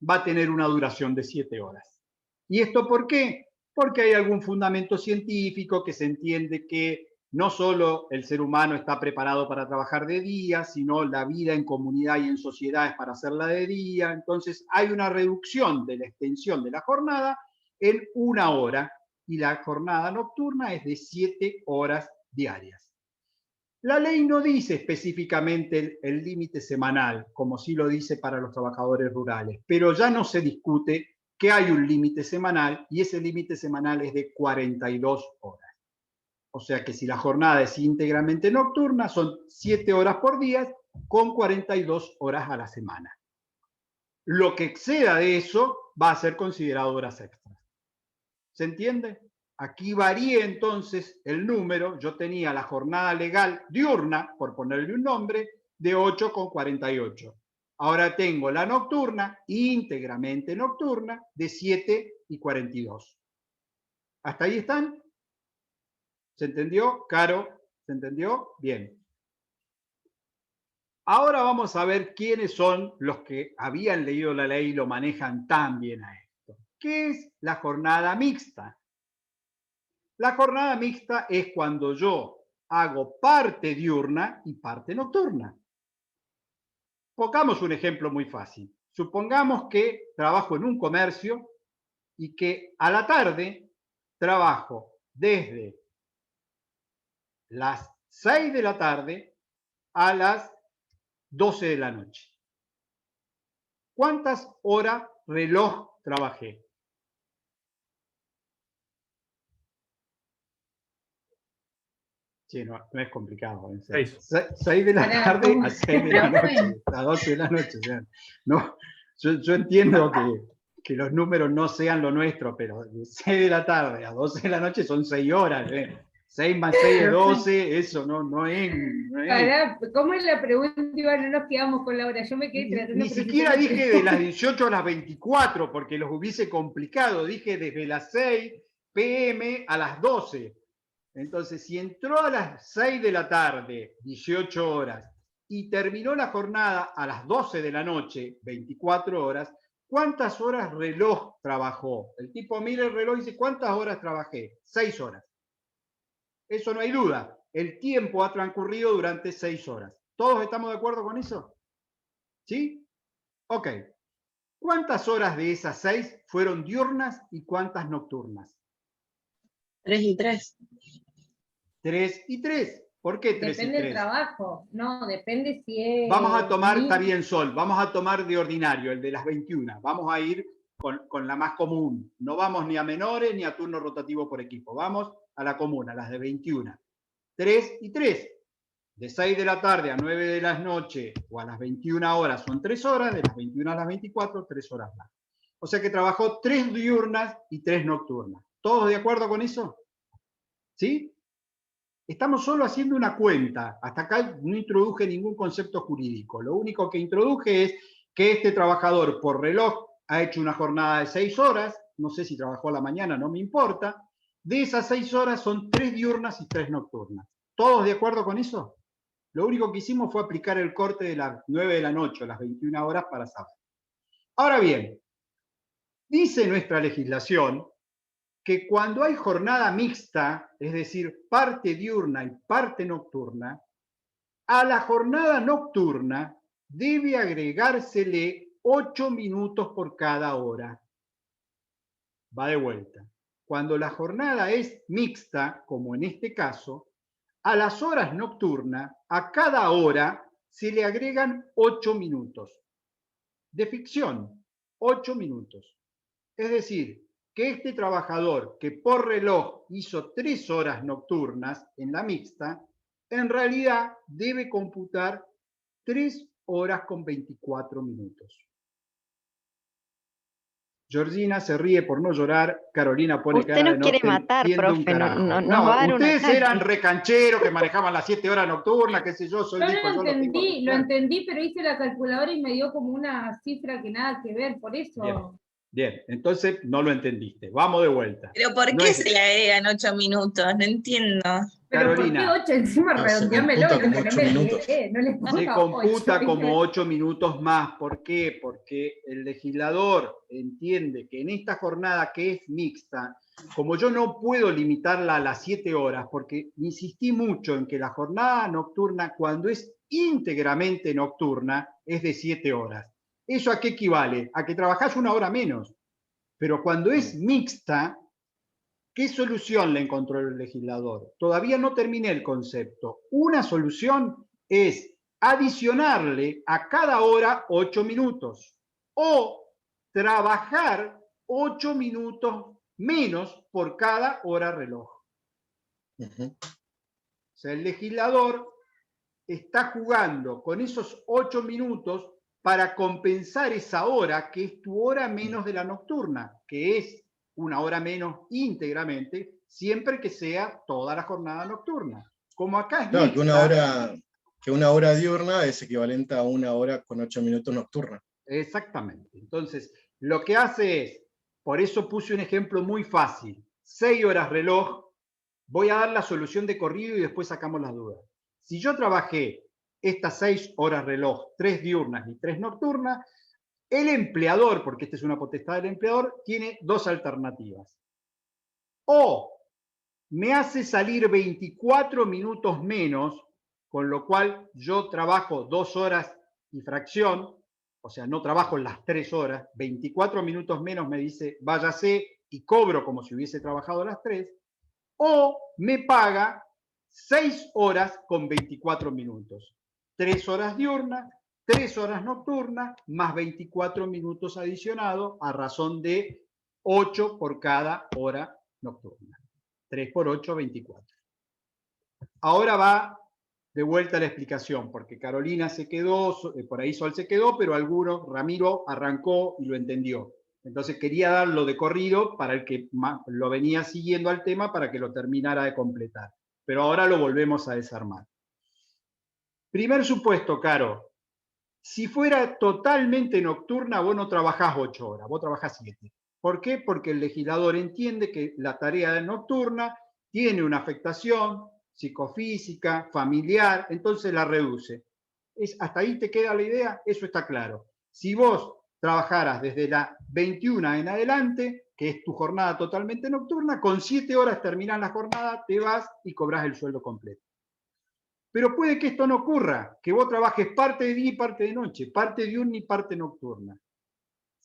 va a tener una duración de 7 horas. ¿Y esto por qué? Porque hay algún fundamento científico que se entiende que no solo el ser humano está preparado para trabajar de día, sino la vida en comunidad y en sociedad es para hacerla de día. Entonces hay una reducción de la extensión de la jornada en 1 hora y la jornada nocturna es de 7 horas diarias. La ley no dice específicamente el límite semanal, como sí lo dice para los trabajadores rurales, pero ya no se discute que hay un límite semanal y ese límite semanal es de 42 horas. O sea que si la jornada es íntegramente nocturna, son 7 horas por día con 42 horas a la semana. Lo que exceda de eso va a ser considerado horas extras. ¿Se entiende? Aquí varía entonces el número. Yo tenía la jornada legal diurna, por ponerle un nombre, de 8,48. Ahora tengo la nocturna, íntegramente nocturna, de 7,42. ¿Hasta ahí están? ¿Se entendió? Caro, ¿se entendió? Bien. Ahora vamos a ver quiénes son los que habían leído la ley y lo manejan tan bien a esto. ¿Qué es la jornada mixta? La jornada mixta es cuando yo hago parte diurna y parte nocturna. Pongamos un ejemplo muy fácil. Supongamos que trabajo en un comercio y que a la tarde trabajo desde las 6 de la tarde a las 12 de la noche. ¿Cuántas horas reloj trabajé? Sí, no es complicado. 6 de la tarde a 6 de la noche, a 12 de la noche. O sea, no, yo entiendo que los números no sean lo nuestro, pero de 6 de la tarde a 12 de la noche son 6 horas. 6 más 6 es 12, eso no es. ¿Cómo es la pregunta, Iván? No nos quedamos con la hora. Yo me quedé tratando Ni siquiera dije de las 18 a las 24, porque los hubiese complicado. Dije desde las 6 p.m. a las 12. Entonces, si entró a las 6 de la tarde, 18 horas, y terminó la jornada a las 12 de la noche, 24 horas, ¿cuántas horas reloj trabajó? El tipo mira el reloj y dice, ¿cuántas horas trabajé? 6 horas. Eso no hay duda. El tiempo ha transcurrido durante 6 horas. ¿Todos estamos de acuerdo con eso? ¿Sí? Ok. ¿Cuántas horas de esas 6 fueron diurnas y cuántas nocturnas? 3 y 3. 3 y 3. ¿Por qué 3 y 3? Depende del trabajo, no, depende si es... Vamos a tomar, está bien, Sol, vamos a tomar de ordinario, el de las 21. Vamos a ir con la más común. No vamos ni a menores ni a turno rotativo por equipo. Vamos a la común, a las de 21. 3 y 3. De 6 de la tarde a 9 de la noche o a las 21 horas son 3 horas, de las 21 a las 24, 3 horas más. O sea que trabajó 3 diurnas y 3 nocturnas. ¿Todos de acuerdo con eso? ¿Sí? Estamos solo haciendo una cuenta. Hasta acá no introduje ningún concepto jurídico. Lo único que introduje es que este trabajador por reloj ha hecho una jornada de 6 horas, no sé si trabajó a la mañana, no me importa. De esas 6 horas son 3 diurnas y 3 nocturnas. ¿Todos de acuerdo con eso? Lo único que hicimos fue aplicar el corte de las 9 de la noche, a las 21 horas para sábado. Ahora bien, dice nuestra legislación que cuando hay jornada mixta, es decir, parte diurna y parte nocturna, a la jornada nocturna debe agregársele 8 minutos por cada hora. Va de vuelta. Cuando la jornada es mixta, como en este caso, a las horas nocturnas, a cada hora se le agregan 8 minutos. De ficción, 8 minutos. Es decir, que este trabajador que por reloj hizo 3 horas nocturnas en la mixta, en realidad debe computar 3 horas con 24 minutos. Georgina se ríe por no llorar, Carolina pone Usted cara de nos quiere matar, profe, no, va a dar un ustedes ataque. eran recancheros que manejaban las 7 horas nocturnas, qué sé yo, Yo lo entendí, pero hice la calculadora y me dio como una cifra que nada que ver, por eso... Bien, entonces no lo entendiste. Vamos de vuelta. ¿Pero por qué se le agregan 8 minutos? No entiendo. Pero Carolina, ¿por qué 8 encima? Redondeámelo. Se computa como 8 minutos más. ¿Por qué? Porque el legislador entiende que en esta jornada que es mixta, como yo no puedo limitarla a las 7 horas, porque insistí mucho en que la jornada nocturna, cuando es íntegramente nocturna, es de 7 horas. ¿Eso a qué equivale? A que trabajás 1 hora menos. Pero cuando es mixta, ¿qué solución le encontró el legislador? Todavía no terminé el concepto. Una solución es adicionarle a cada hora 8 minutos o trabajar 8 minutos menos por cada hora reloj. O sea, el legislador está jugando con esos 8 minutos para compensar esa hora que es tu hora menos de la nocturna, que es 1 hora menos íntegramente, siempre que sea toda la jornada nocturna. Como acá es claro, mixta, que una hora diurna es equivalente a 1 hora con 8 minutos nocturna. Exactamente. Entonces, lo que hace es, por eso puse un ejemplo muy fácil, 6 horas reloj, voy a dar la solución de corrido y después sacamos las dudas. Si yo trabajé estas 6 horas reloj, 3 diurnas y 3 nocturnas, el empleador, porque esta es una potestad del empleador, tiene 2 alternativas. O me hace salir 24 minutos menos, con lo cual yo trabajo 2 horas y fracción, o sea, no trabajo las 3 horas, 24 minutos menos me dice váyase y cobro como si hubiese trabajado las 3, o me paga 6 horas con 24 minutos. 3 horas diurnas, 3 horas nocturnas, más 24 minutos adicionados a razón de 8 por cada hora nocturna. 3 por 8, 24. Ahora va de vuelta la explicación, porque Carolina se quedó, por ahí Sol se quedó, pero Ramiro arrancó y lo entendió. Entonces quería darlo de corrido para el que lo venía siguiendo al tema para que lo terminara de completar. Pero ahora lo volvemos a desarmar. Primer supuesto, Caro. Si fuera totalmente nocturna, vos no trabajás 8 horas, vos trabajás 7. ¿Por qué? Porque el legislador entiende que la tarea nocturna tiene una afectación psicofísica, familiar, entonces la reduce. ¿Hasta ahí te queda la idea? Eso está claro. Si vos trabajaras desde la 21 en adelante, que es tu jornada totalmente nocturna, con 7 horas terminás la jornada, te vas y cobrás el sueldo completo. Pero puede que esto no ocurra, que vos trabajes parte de día y parte de noche, parte diurna y parte nocturna.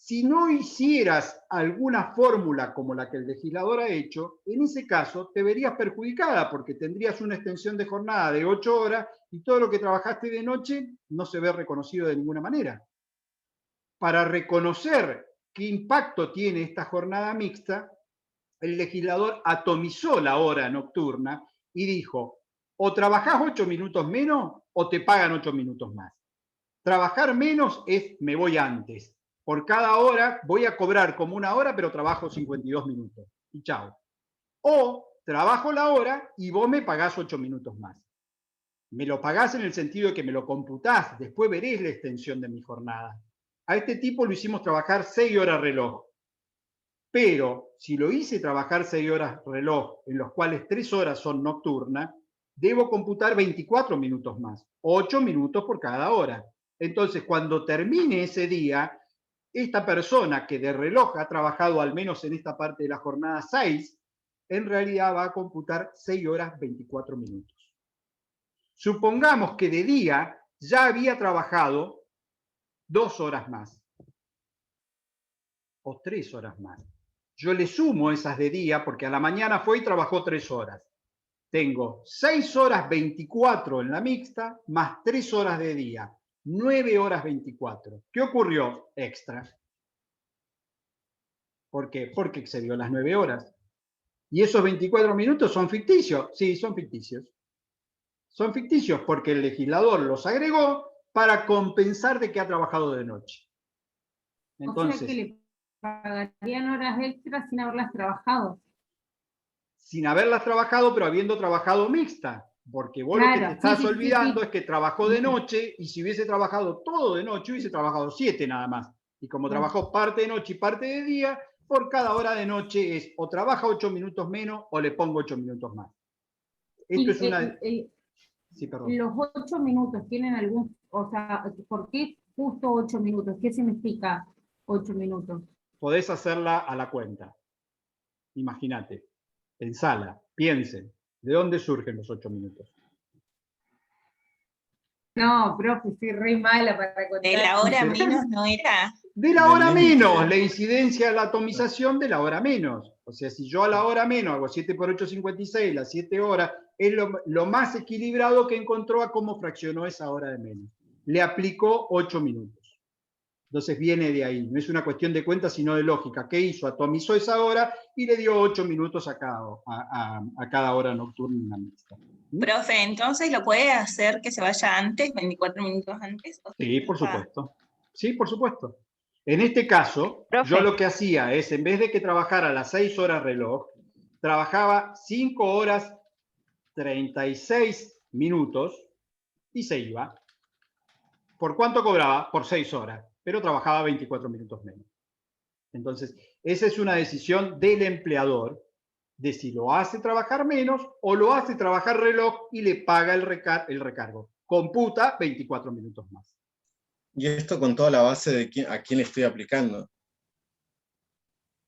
Si no hicieras alguna fórmula como la que el legislador ha hecho, en ese caso te verías perjudicada porque tendrías una extensión de jornada de 8 horas y todo lo que trabajaste de noche no se ve reconocido de ninguna manera. Para reconocer qué impacto tiene esta jornada mixta, el legislador atomizó la hora nocturna y dijo, o trabajás 8 minutos menos o te pagan 8 minutos más. Trabajar menos es me voy antes. Por cada hora voy a cobrar como 1 hora, pero trabajo 52 minutos. Y chao. O trabajo la hora y vos me pagás 8 minutos más. Me lo pagás en el sentido de que me lo computás, después veréis la extensión de mi jornada. A este tipo lo hicimos trabajar 6 horas reloj. Pero si lo hice trabajar 6 horas reloj, en los cuales 3 horas son nocturnas, debo computar 24 minutos más, 8 minutos por cada hora. Entonces, cuando termine ese día, esta persona que de reloj ha trabajado al menos en esta parte de la jornada 6, en realidad va a computar 6 horas 24 minutos. Supongamos que de día ya había trabajado 2 horas más o 3 horas más. Yo le sumo esas de día porque a la mañana fue y trabajó 3 horas. Tengo 6 horas 24 en la mixta más 3 horas de día. 9 horas 24. ¿Qué ocurrió? Extra. ¿Por qué? Porque excedió las 9 horas. ¿Y esos 24 minutos son ficticios? Sí, son ficticios. Son ficticios porque el legislador los agregó para compensar de que ha trabajado de noche. Entonces, o sea que le pagarían horas extras sin haberlas trabajado. Sin haberlas trabajado, pero habiendo trabajado mixta. Porque vos claro, lo que te estás olvidando sí. es que trabajó de noche, y si hubiese trabajado todo de noche, hubiese trabajado 7 nada más. Y como trabajó parte de noche y parte de día, por cada hora de noche es o trabaja 8 minutos menos o le pongo 8 minutos más. Esto es una... Sí, perdón. Los 8 minutos tienen algún... O sea, ¿por qué justo 8 minutos? ¿Qué significa 8 minutos? Podés hacerla a la cuenta. Imagínate. Pensala, piensen. ¿De dónde surgen los 8 minutos? No, profe, estoy re mala para contar. De la hora menos no era. De la hora menos, la incidencia, la atomización de la hora menos. O sea, si yo a la hora menos hago 7 por 8, 56, las 7 horas, es lo más equilibrado que encontró a cómo fraccionó esa hora de menos. Le aplicó 8 minutos. Entonces viene de ahí, no es una cuestión de cuenta, sino de lógica. ¿Qué hizo? Atomizó esa hora y le dio 8 minutos a cada hora nocturna en la mixta. Profe, entonces lo puede hacer que se vaya antes, 24 minutos antes. Sí, por supuesto. Sí, por supuesto. En este caso, profe, yo lo que hacía es, en vez de que trabajara las 6 horas reloj, trabajaba 5 horas 36 minutos y se iba. ¿Por cuánto cobraba? Por 6 horas, pero trabajaba 24 minutos menos. Entonces, esa es una decisión del empleador, de si lo hace trabajar menos o lo hace trabajar reloj y le paga el recargo. Computa 24 minutos más. Y esto con toda la base de a quién le estoy aplicando.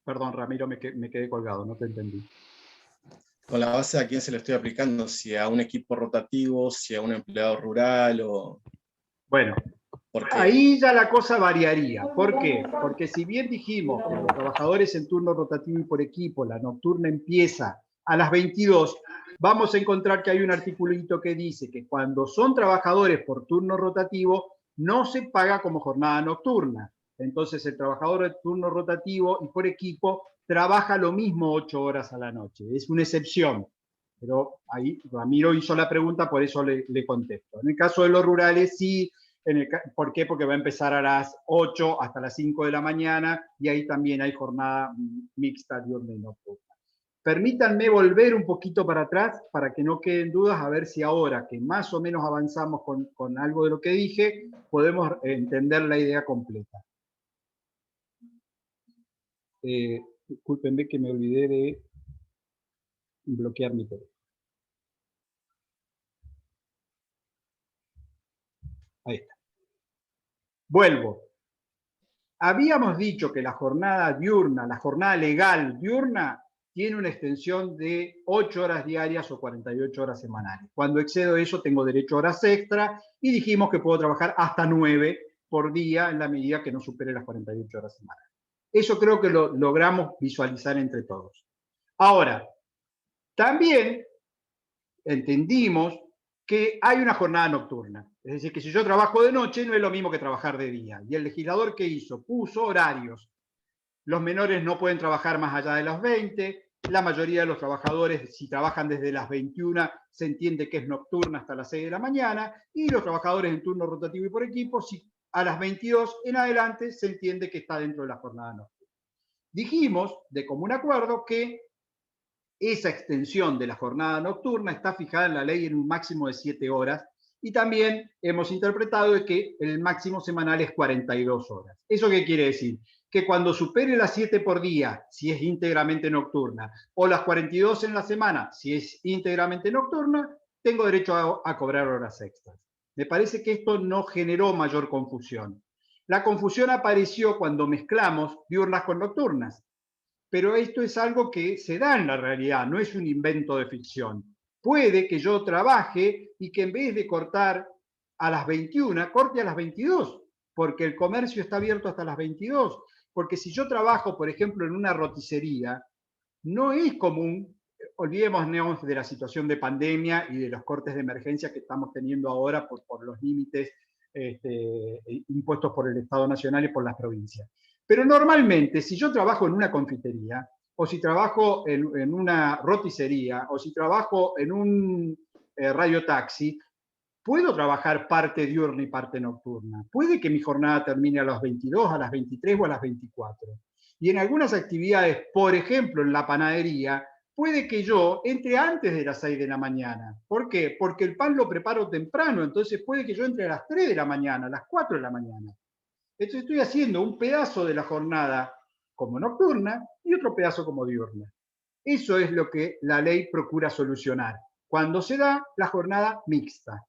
Perdón, Ramiro, me quedé colgado, no te entendí. Con la base de a quién se le estoy aplicando, si a un equipo rotativo, si a un empleado rural o... Bueno, ahí ya la cosa variaría. ¿Por qué? Porque si bien dijimos que los trabajadores en turno rotativo y por equipo, la nocturna empieza a las 22, vamos a encontrar que hay un articulito que dice que cuando son trabajadores por turno rotativo, no se paga como jornada nocturna. Entonces el trabajador de turno rotativo y por equipo trabaja lo mismo 8 horas a la noche. Es una excepción. Pero ahí Ramiro hizo la pregunta, por eso le contesto. En el caso de los rurales, sí. ¿Por qué? Porque va a empezar a las 8 hasta las 5 de la mañana y ahí también hay jornada mixta diurna y nocturna. Permítanme volver un poquito para atrás para que no queden dudas, a ver si ahora que más o menos avanzamos con algo de lo que dije, podemos entender la idea completa. Discúlpenme que me olvidé de bloquear mi teléfono. Ahí está. Vuelvo. Habíamos dicho que la jornada diurna, la jornada legal diurna, tiene una extensión de 8 horas diarias o 48 horas semanales. Cuando excedo eso tengo derecho a horas extra y dijimos que puedo trabajar hasta 9 por día en la medida que no supere las 48 horas semanales. Eso creo que lo logramos visualizar entre todos. Ahora, también entendimos que hay una jornada nocturna. Es decir, que si yo trabajo de noche no es lo mismo que trabajar de día. Y el legislador, ¿qué hizo? Puso horarios. Los menores no pueden trabajar más allá de las 20. La mayoría de los trabajadores, si trabajan desde las 21, se entiende que es nocturna hasta las 6 de la mañana. Y los trabajadores en turno rotativo y por equipo, si a las 22 en adelante, se entiende que está dentro de la jornada nocturna. Dijimos, de común acuerdo, que esa extensión de la jornada nocturna está fijada en la ley en un máximo de 7 horas y también hemos interpretado de que el máximo semanal es 42 horas. ¿Eso qué quiere decir? Que cuando supere las 7 por día, si es íntegramente nocturna, o las 42 en la semana, si es íntegramente nocturna, tengo derecho a cobrar horas extras. Me parece que esto no generó mayor confusión. La confusión apareció cuando mezclamos diurnas con nocturnas. Pero esto es algo que se da en la realidad, no es un invento de ficción. Puede que yo trabaje y que en vez de cortar a las 21, corte a las 22, porque el comercio está abierto hasta las 22. Porque si yo trabajo, por ejemplo, en una roticería, no es común, olvidémonos de la situación de pandemia y de los cortes de emergencia que estamos teniendo ahora por los límites impuestos por el Estado Nacional y por las provincias. Pero normalmente, si yo trabajo en una confitería, o si trabajo en una roticería, o si trabajo en un radiotaxi, puedo trabajar parte diurna y parte nocturna. Puede que mi jornada termine a las 22, a las 23 o a las 24. Y en algunas actividades, por ejemplo en la panadería, puede que yo entre antes de las 6 de la mañana. ¿Por qué? Porque el pan lo preparo temprano, entonces puede que yo entre a las 3 de la mañana, a las 4 de la mañana. Entonces estoy haciendo un pedazo de la jornada como nocturna y otro pedazo como diurna. Eso es lo que la ley procura solucionar cuando se da la jornada mixta.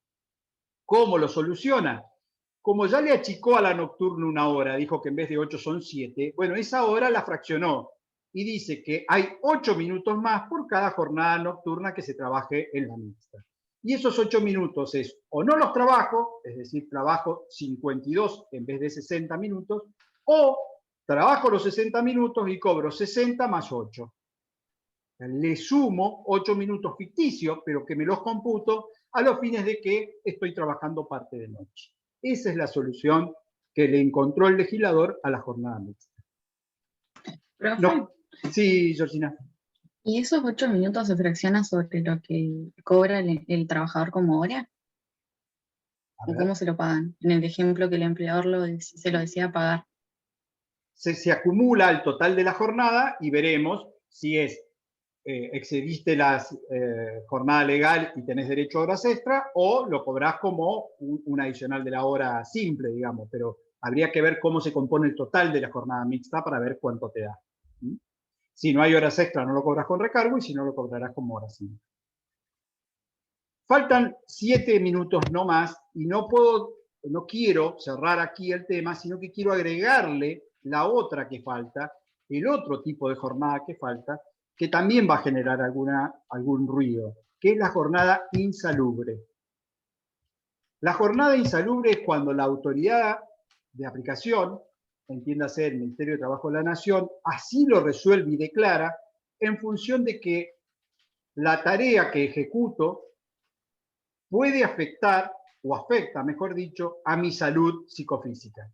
¿Cómo lo soluciona? Como ya le achicó a la nocturna una hora, dijo que en vez de 8 son 7, bueno, esa hora la fraccionó y dice que hay 8 minutos más por cada jornada nocturna que se trabaje en la mixta. Y esos 8 minutos es, o no los trabajo, es decir, trabajo 52 en vez de 60 minutos, o trabajo los 60 minutos y cobro 60 más 8. Le sumo 8 minutos ficticios, pero que me los computo a los fines de que estoy trabajando parte de noche. Esa es la solución que le encontró el legislador a la jornada mixta. No. Sí, Georgina. ¿Y esos 8 minutos se fraccionan sobre lo que cobra el trabajador como hora? ¿O cómo se lo pagan? En el ejemplo que el empleador se lo decía pagar. Se acumula el total de la jornada y veremos si es excediste la jornada legal y tenés derecho a horas extra, o lo cobrás como un adicional de la hora simple, digamos, pero habría que ver cómo se compone el total de la jornada mixta para ver cuánto te da. ¿Mm? Si no hay horas extra no lo cobras con recargo y si no lo cobrarás como hora simple. Faltan 7 minutos no más y no quiero cerrar aquí el tema, sino que quiero agregarle la otra que falta, el otro tipo de jornada que falta, que también va a generar algún ruido, que es la jornada insalubre. La jornada insalubre es cuando la autoridad de aplicación, entiéndase el Ministerio de Trabajo de la Nación, así lo resuelve y declara en función de que la tarea que ejecuto puede afectar, o afecta, mejor dicho, a mi salud psicofísica.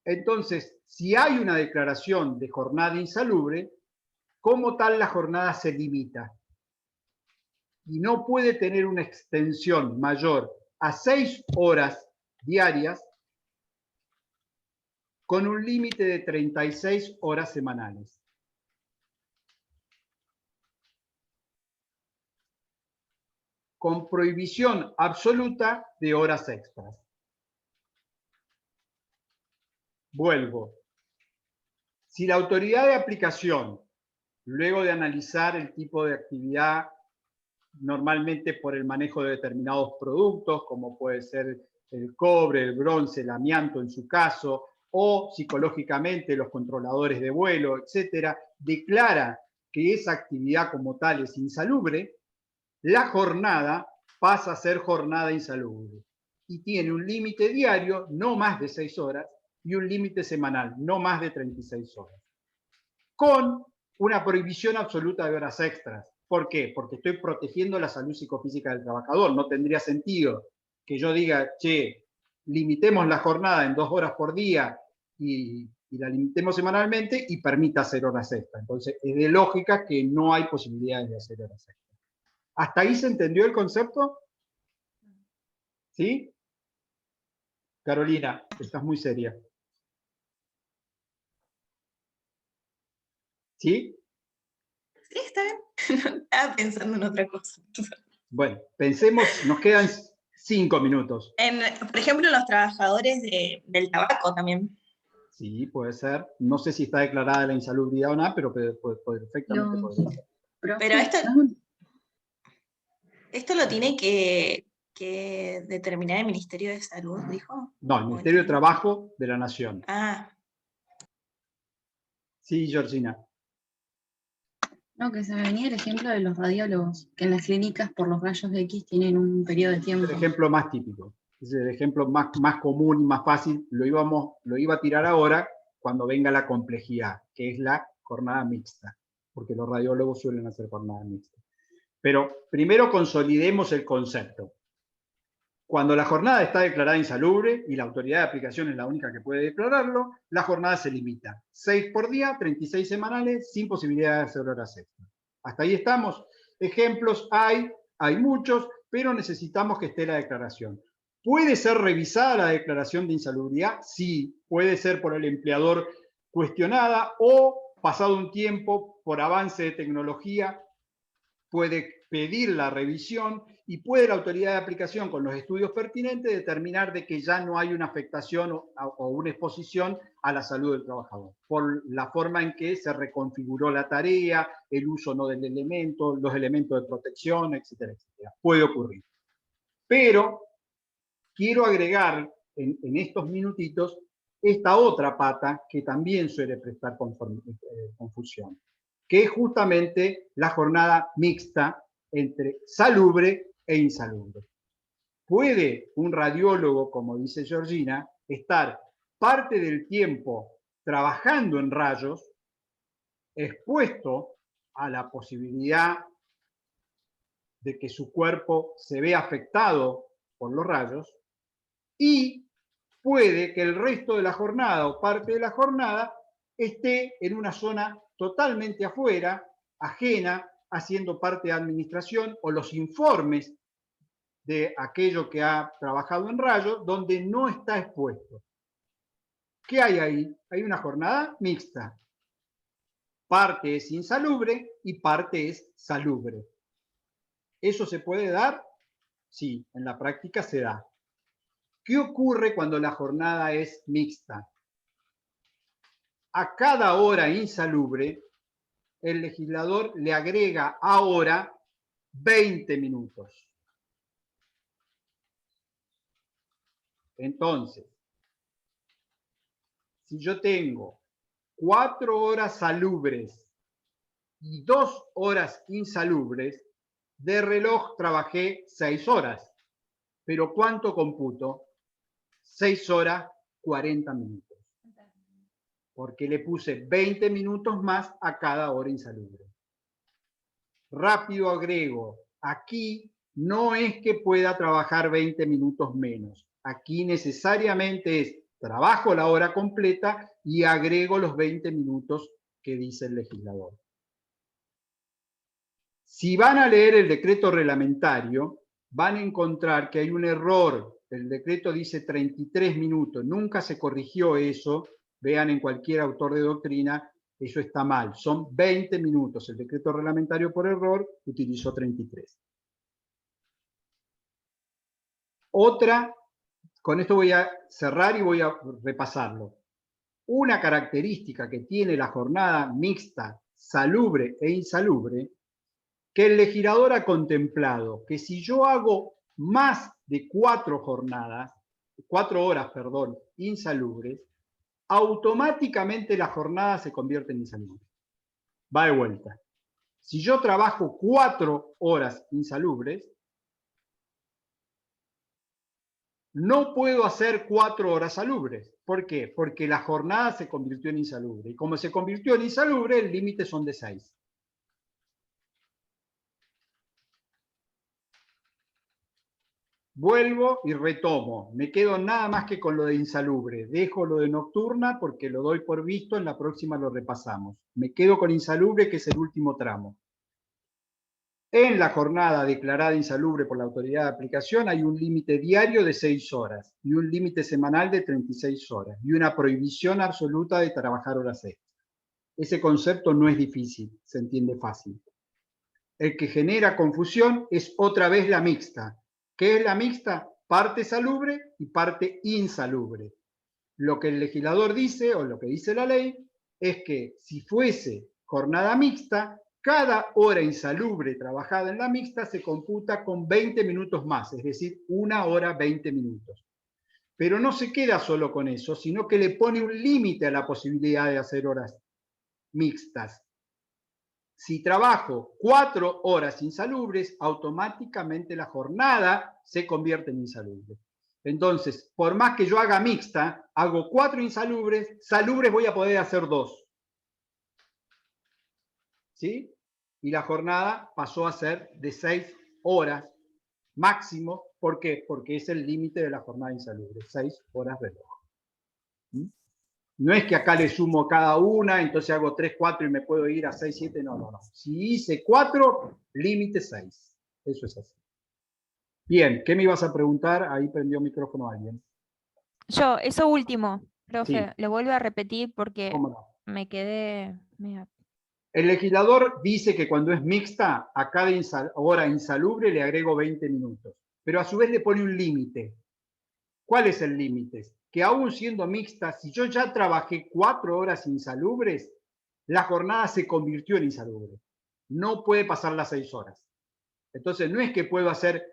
Entonces, si hay una declaración de jornada insalubre, como tal la jornada se limita y no puede tener una extensión mayor a 6 horas diarias con un límite de 36 horas semanales. Con prohibición absoluta de horas extras. Vuelvo. Si la autoridad de aplicación, luego de analizar el tipo de actividad, normalmente por el manejo de determinados productos, como puede ser el cobre, el bronce, el amianto en su caso, o psicológicamente los controladores de vuelo, etcétera, declara que esa actividad como tal es insalubre, la jornada pasa a ser jornada insalubre. y tiene un límite diario, no más de 6 horas, y un límite semanal, no más de 36 horas. Con una prohibición absoluta de horas extras. ¿Por qué? Porque estoy protegiendo la salud psicofísica del trabajador. No tendría sentido que yo diga, che, limitemos la jornada en 2 horas por día y la limitemos semanalmente y permita hacer horas extras. Entonces, es de lógica que no hay posibilidades de hacer horas extras. ¿Hasta ahí se entendió el concepto? ¿Sí? Carolina, estás muy seria. ¿Sí? Sí, está bien. Estaba pensando en otra cosa. Bueno, pensemos, nos quedan 5 minutos. Por ejemplo, los trabajadores del tabaco también. Sí, puede ser. No sé si está declarada la insalubridad o no, pero perfectamente podría ser. Pero esto lo tiene que determinar el Ministerio de Salud, dijo. No, el Ministerio de Trabajo de la Nación. Ah. Sí, Georgina. No, que se me venía el ejemplo de los radiólogos, que en las clínicas por los rayos X tienen un periodo de tiempo. Es el ejemplo más típico. Es el ejemplo más común y más fácil. Lo iba a tirar ahora cuando venga la complejidad, que es la jornada mixta, porque los radiólogos suelen hacer jornada mixta. Pero primero consolidemos el concepto. Cuando la jornada está declarada insalubre, y la autoridad de aplicación es la única que puede declararlo, la jornada se limita. 6 por día, 36 semanales, sin posibilidad de hacer horas extras. Hasta ahí estamos. Ejemplos hay muchos, pero necesitamos que esté la declaración. ¿Puede ser revisada la declaración de insalubridad? Sí, puede ser por el empleador cuestionada o, pasado un tiempo, por avance de tecnología, puede pedir la revisión y puede la autoridad de aplicación con los estudios pertinentes determinar de que ya no hay una afectación o una exposición a la salud del trabajador, por la forma en que se reconfiguró la tarea, el uso no del elemento, los elementos de protección, etcétera, etcétera. Puede ocurrir. Pero quiero agregar en estos minutitos esta otra pata que también suele prestar confusión, que es justamente la jornada mixta entre salubre e insalubre. ¿Puede un radiólogo, como dice Georgina, estar parte del tiempo trabajando en rayos, expuesto a la posibilidad de que su cuerpo se vea afectado por los rayos, y puede que el resto de la jornada o parte de la jornada esté en una zona totalmente afuera, ajena, haciendo parte de administración o los informes de aquello que ha trabajado en rayos, donde no está expuesto? ¿Qué hay ahí? Hay una jornada mixta. Parte es insalubre y parte es salubre. ¿Eso se puede dar? Sí, en la práctica se da. ¿Qué ocurre cuando la jornada es mixta? A cada hora insalubre, el legislador le agrega ahora 20 minutos. Entonces, si yo tengo 4 horas salubres y 2 horas insalubres, de reloj trabajé 6 horas. ¿Pero cuánto computo? 6 horas 40 minutos. Porque le puse 20 minutos más a cada hora insalubre. Rápido agrego, aquí no es que pueda trabajar 20 minutos menos. Aquí necesariamente es trabajo la hora completa y agrego los 20 minutos que dice el legislador. Si van a leer el decreto reglamentario, van a encontrar que hay un error. El decreto dice 33 minutos. Nunca se corrigió eso. Vean en cualquier autor de doctrina, eso está mal. Son 20 minutos. El decreto reglamentario por error utilizó 33. Otra, con esto voy a cerrar y voy a repasarlo. Una característica que tiene la jornada mixta, salubre e insalubre, que el legislador ha contemplado que si yo hago más de 4 horas, insalubres, automáticamente la jornada se convierte en insalubre. Va de vuelta. Si yo trabajo 4 horas insalubres, No puedo hacer 4 horas salubres. ¿Por qué? Porque la jornada se convirtió en insalubre. Y como se convirtió en insalubre, el límite son de 6. Vuelvo y retomo. Me quedo nada más que con lo de insalubre. Dejo lo de nocturna porque lo doy por visto, en la próxima lo repasamos. Me quedo con insalubre, que es el último tramo. En la jornada declarada insalubre por la autoridad de aplicación hay un límite diario de 6 horas y un límite semanal de 36 horas y una prohibición absoluta de trabajar horas extras. Ese concepto no es difícil, se entiende fácil. El que genera confusión es otra vez la mixta. ¿Qué es la mixta? Parte salubre y parte insalubre. Lo que el legislador dice, o lo que dice la ley, es que si fuese jornada mixta, cada hora insalubre trabajada en la mixta se computa con 20 minutos más, es decir, 1 hora 20 minutos. Pero no se queda solo con eso, sino que le pone un límite a la posibilidad de hacer horas mixtas. Si trabajo 4 horas insalubres, automáticamente la jornada se convierte en insalubre. Entonces, por más que yo haga mixta, hago 4 insalubres, salubres voy a poder hacer 2. ¿Sí? Y la jornada pasó a ser de 6 horas máximo. ¿Por qué? Porque es el límite de la jornada insalubre, 6 horas reloj. ¿Mm? No es que acá le sumo cada una, entonces hago 3, 4 y me puedo ir a 6, 7, no, no, no. Si hice 4, límite 6. Eso es así. Bien, ¿qué me ibas a preguntar? Ahí prendió micrófono alguien. Yo, eso último, profe, Sí. lo vuelvo a repetir porque ¿Cómo no? me quedé... El legislador dice que cuando es mixta, a cada hora insalubre le agrego 20 minutos, pero a su vez le pone un límite. ¿Cuál es el límite? Que aún siendo mixta, si yo ya trabajé 4 horas insalubres, la jornada se convirtió en insalubre. No puede pasar las 6 horas. Entonces no es que puedo hacer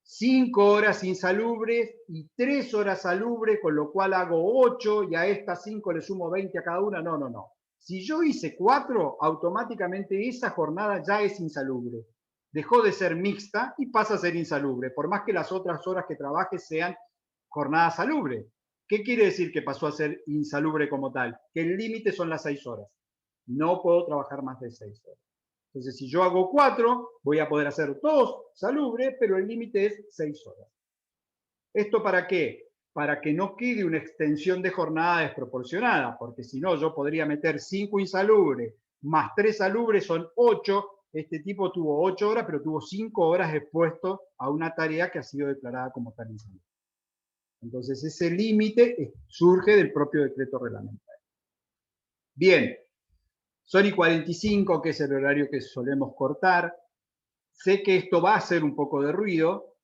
5 horas insalubres y 3 horas salubres, con lo cual hago 8 y a estas 5 le sumo 20 a cada una. No, no, no. Si yo hice 4, automáticamente esa jornada ya es insalubre. Dejó de ser mixta y pasa a ser insalubre, por más que las otras horas que trabaje sean jornada salubre. ¿Qué quiere decir que pasó a ser insalubre como tal? Que el límite son las 6 horas. No puedo trabajar más de 6 horas. Entonces, si yo hago 4, voy a poder hacer 2 salubres, pero el límite es 6 horas. ¿Esto para qué? Para que no quede una extensión de jornada desproporcionada, porque si no, yo podría meter 5 insalubres más 3 salubres, son 8. Este tipo tuvo 8 horas, pero tuvo 5 horas expuesto a una tarea que ha sido declarada como tal insalubre. Entonces, ese límite surge del propio decreto reglamentario. Bien, son y 45, que es el horario que solemos cortar. Sé que esto va a hacer un poco de ruido.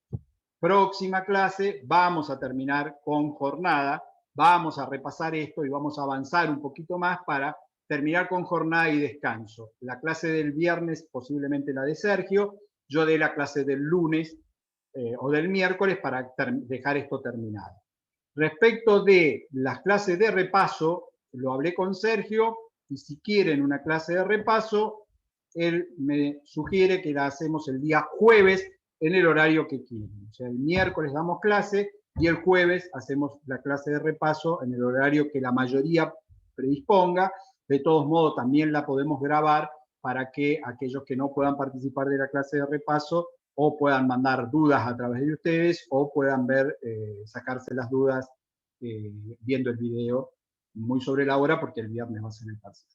Próxima clase vamos a terminar con jornada. Vamos a repasar esto y vamos a avanzar un poquito más para terminar con jornada y descanso. La clase del viernes, posiblemente la de Sergio. Yo dé la clase del lunes o del miércoles para dejar esto terminado. Respecto de las clases de repaso, lo hablé con Sergio, y si quieren una clase de repaso, él me sugiere que la hacemos el día jueves en el horario que quieren. O sea, el miércoles damos clase y el jueves hacemos la clase de repaso en el horario que la mayoría predisponga. De todos modos, también la podemos grabar para que aquellos que no puedan participar de la clase de repaso o puedan mandar dudas a través de ustedes o puedan ver, sacarse las dudas viendo el video muy sobre la hora, porque el viernes va a ser el parcial.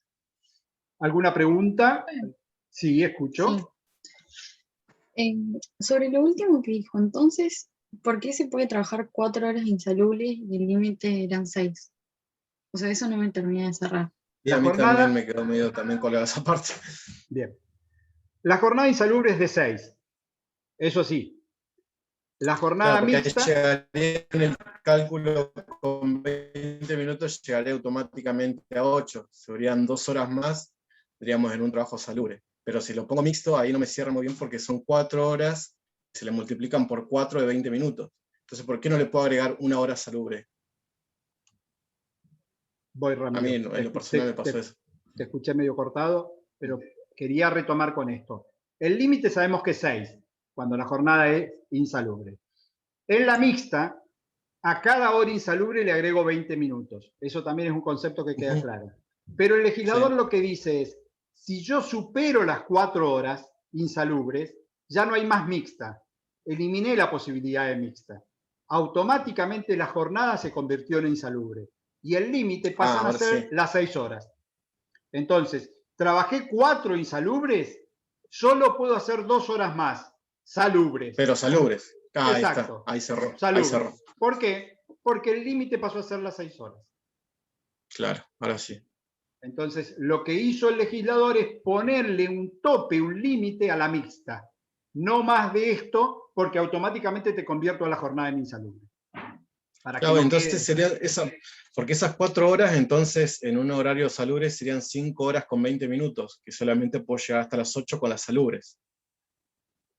¿Alguna pregunta? Sí, escucho. Sí. Sobre lo último que dijo, entonces, ¿por qué se puede trabajar 4 horas insalubres y el límite eran 6? O sea, eso no me termina de cerrar. Y a mí también me quedó medio también colgada esa parte. Bien. La jornada insalubre es de 6. Eso sí. La jornada mixta... Llegaría en el cálculo con 20 minutos, llegaré automáticamente a 8. Serían 2 horas más, estaríamos en un trabajo salubre. Pero si lo pongo mixto, ahí no me cierra muy bien porque son 4 horas, se le multiplican por 4 de 20 minutos. Entonces, ¿por qué no le puedo agregar 1 hora salubre? Voy, Ramiro. A mí en lo personal me pasó eso. Te escuché medio cortado, pero quería retomar con esto. El límite sabemos que es 6, cuando la jornada es insalubre. En la mixta, a cada hora insalubre le agrego 20 minutos. Eso también es un concepto que queda claro. Pero el legislador lo que dice es, si yo supero las 4 horas insalubres, ya no hay más mixta. Eliminé la posibilidad de mixta. Automáticamente la jornada se convirtió en insalubre. Y el límite pasan a ser las 6 horas. Entonces, trabajé 4 insalubres, solo puedo hacer 2 horas más, salubres. Pero salubres. Ahí Exacto. está, ahí cerró. Salubres. Ahí cerró. ¿Por qué? Porque el límite pasó a ser las 6 horas. Claro, ahora sí. Entonces, lo que hizo el legislador es ponerle un tope, un límite a la mixta. No más de esto, porque automáticamente te convierto a la jornada en insalubre. Claro, entonces sería porque esas 4 horas, entonces, en un horario salubre serían 5 horas con 20 minutos, que solamente puedo llegar hasta las 8 con las salubres.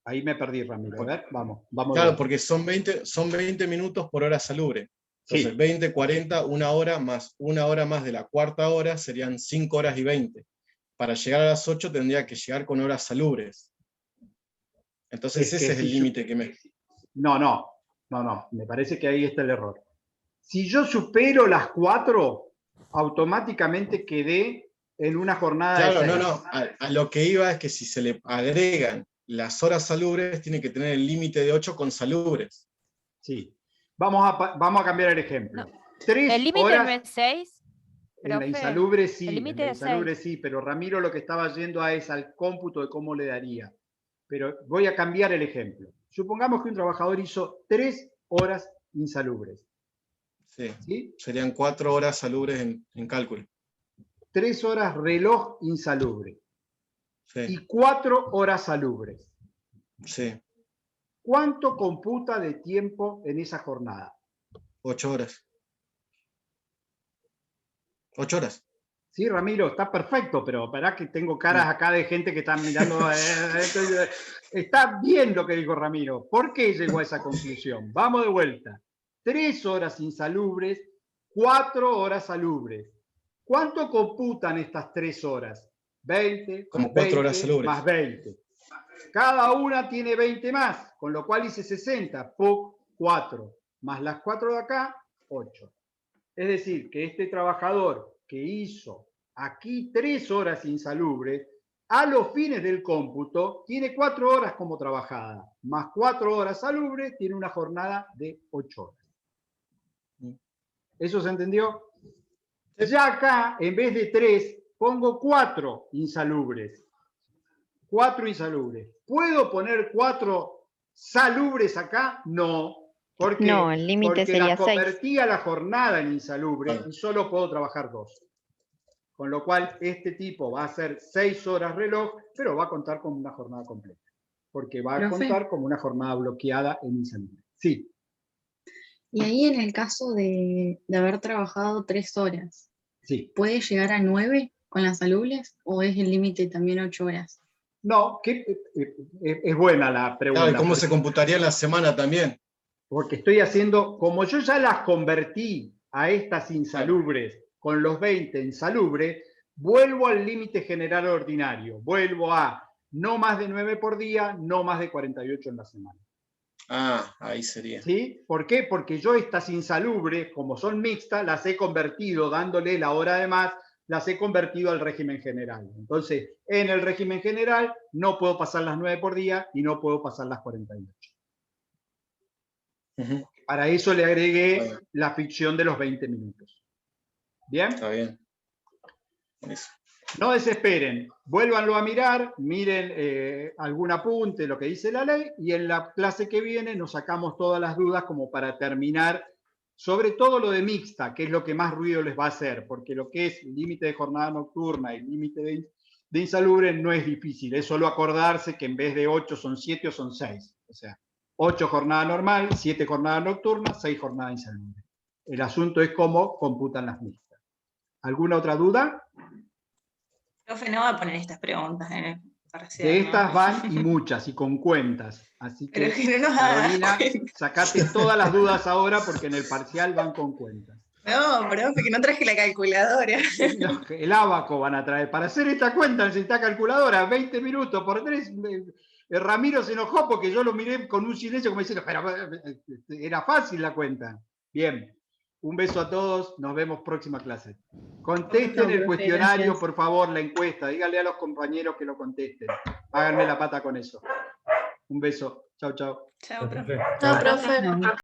Ahí me perdí, Ramiro. A ver, vamos. Claro, porque son 20 minutos por hora salubre. Entonces, 20, 40, 1 hora más de la 4ª hora serían 5 horas y 20. Para llegar a las 8 tendría que llegar con horas salubres. Entonces ese es el límite que me... No, me parece que ahí está el error. Si yo supero las 4, automáticamente quedé en una jornada de 6. No, a lo que iba es que si se le agregan las horas salubres, tiene que tener el límite de 8 con salubres. Sí. Vamos a cambiar el ejemplo. No. 3 ¿El límite horas... no es 6? En la insalubre sí, el límite es 6. Sí, pero Ramiro lo que estaba yendo es al cómputo de cómo le daría. Pero voy a cambiar el ejemplo. Supongamos que un trabajador hizo 3 horas insalubres. Sí. Serían 4 horas salubres en cálculo. 3 horas reloj insalubre. Sí. Y 4 horas salubres. Sí. ¿Cuánto computa de tiempo en esa jornada? 8 horas. 8 horas. Sí, Ramiro, está perfecto, pero verá que tengo caras acá de gente que está mirando. Está bien lo que dijo Ramiro. ¿Por qué llegó a esa conclusión? Vamos de vuelta. 3 horas insalubres, 4 horas salubres. ¿Cuánto computan estas 3 horas? 20, como 4 horas salubres. Más 20. Cada una tiene 20 más, con lo cual hice 60. ¡Puc! 4. Más las 4 de acá, 8. Es decir, que este trabajador que hizo aquí 3 horas insalubres, a los fines del cómputo, tiene 4 horas como trabajada, más 4 horas salubres, tiene una jornada de 8 horas. ¿Eso se entendió? Ya acá, en vez de 3, pongo 4 insalubres. 4 insalubres. ¿Puedo poner 4 salubres acá? No. ¿Por qué? No, el límite sería 6. Porque la convertí a la jornada en insalubre y solo puedo trabajar 2. Con lo cual, este tipo va a hacer 6 horas reloj, pero va a contar con una jornada completa. Porque va a contar como una jornada bloqueada en insalubre. Sí. Y ahí en el caso de haber trabajado 3 horas, sí. ¿puede llegar a 9 con las salubres o es el límite también 8 horas? No, es buena la pregunta. Claro, ¿y cómo se computaría la semana también? Porque estoy haciendo, como yo ya las convertí a estas insalubres con los 20 insalubres, vuelvo al límite general ordinario. Vuelvo a no más de 9 por día, no más de 48 en la semana. Ah, ahí sería. ¿Sí? ¿Por qué? Porque yo estas insalubres, como son mixtas, las he convertido, dándole la hora de más, las he convertido al régimen general. Entonces, en el régimen general no puedo pasar las 9 por día y no puedo pasar las 48. Para eso le agregué la ficción de los 20 minutos. ¿Bien? Está bien. Eso. No desesperen, vuélvanlo a mirar, miren algún apunte, lo que dice la ley, y en la clase que viene nos sacamos todas las dudas como para terminar, sobre todo lo de mixta, que es lo que más ruido les va a hacer, porque lo que es límite de jornada nocturna y límite de insalubre no es difícil, es solo acordarse que en vez de 8 son 7 o son 6. O sea, 8 jornada normal, 7 jornada nocturna, 6 jornada insalubre. El asunto es cómo computan las mixtas. ¿Alguna otra duda? Profe, no va a poner estas preguntas en el parcial. De estas van y muchas, y con cuentas. Así que, pero que no nos Carolina, sacate todas las dudas ahora porque en el parcial van con cuentas. No, profe, que no traje la calculadora. No, el ábaco van a traer. Para hacer esta cuenta necesita calculadora, 20 minutos por 3. Ramiro se enojó porque yo lo miré con un silencio como diciendo, pero era fácil la cuenta. Bien. Un beso a todos, nos vemos próxima clase. Contesten Chao, el profe, cuestionario, gracias. por favor, la encuesta. Díganle a los compañeros que lo contesten. Háganme la pata con eso. Un beso. Chau, chau. Chao, profe. Profe. Chao, profe. No.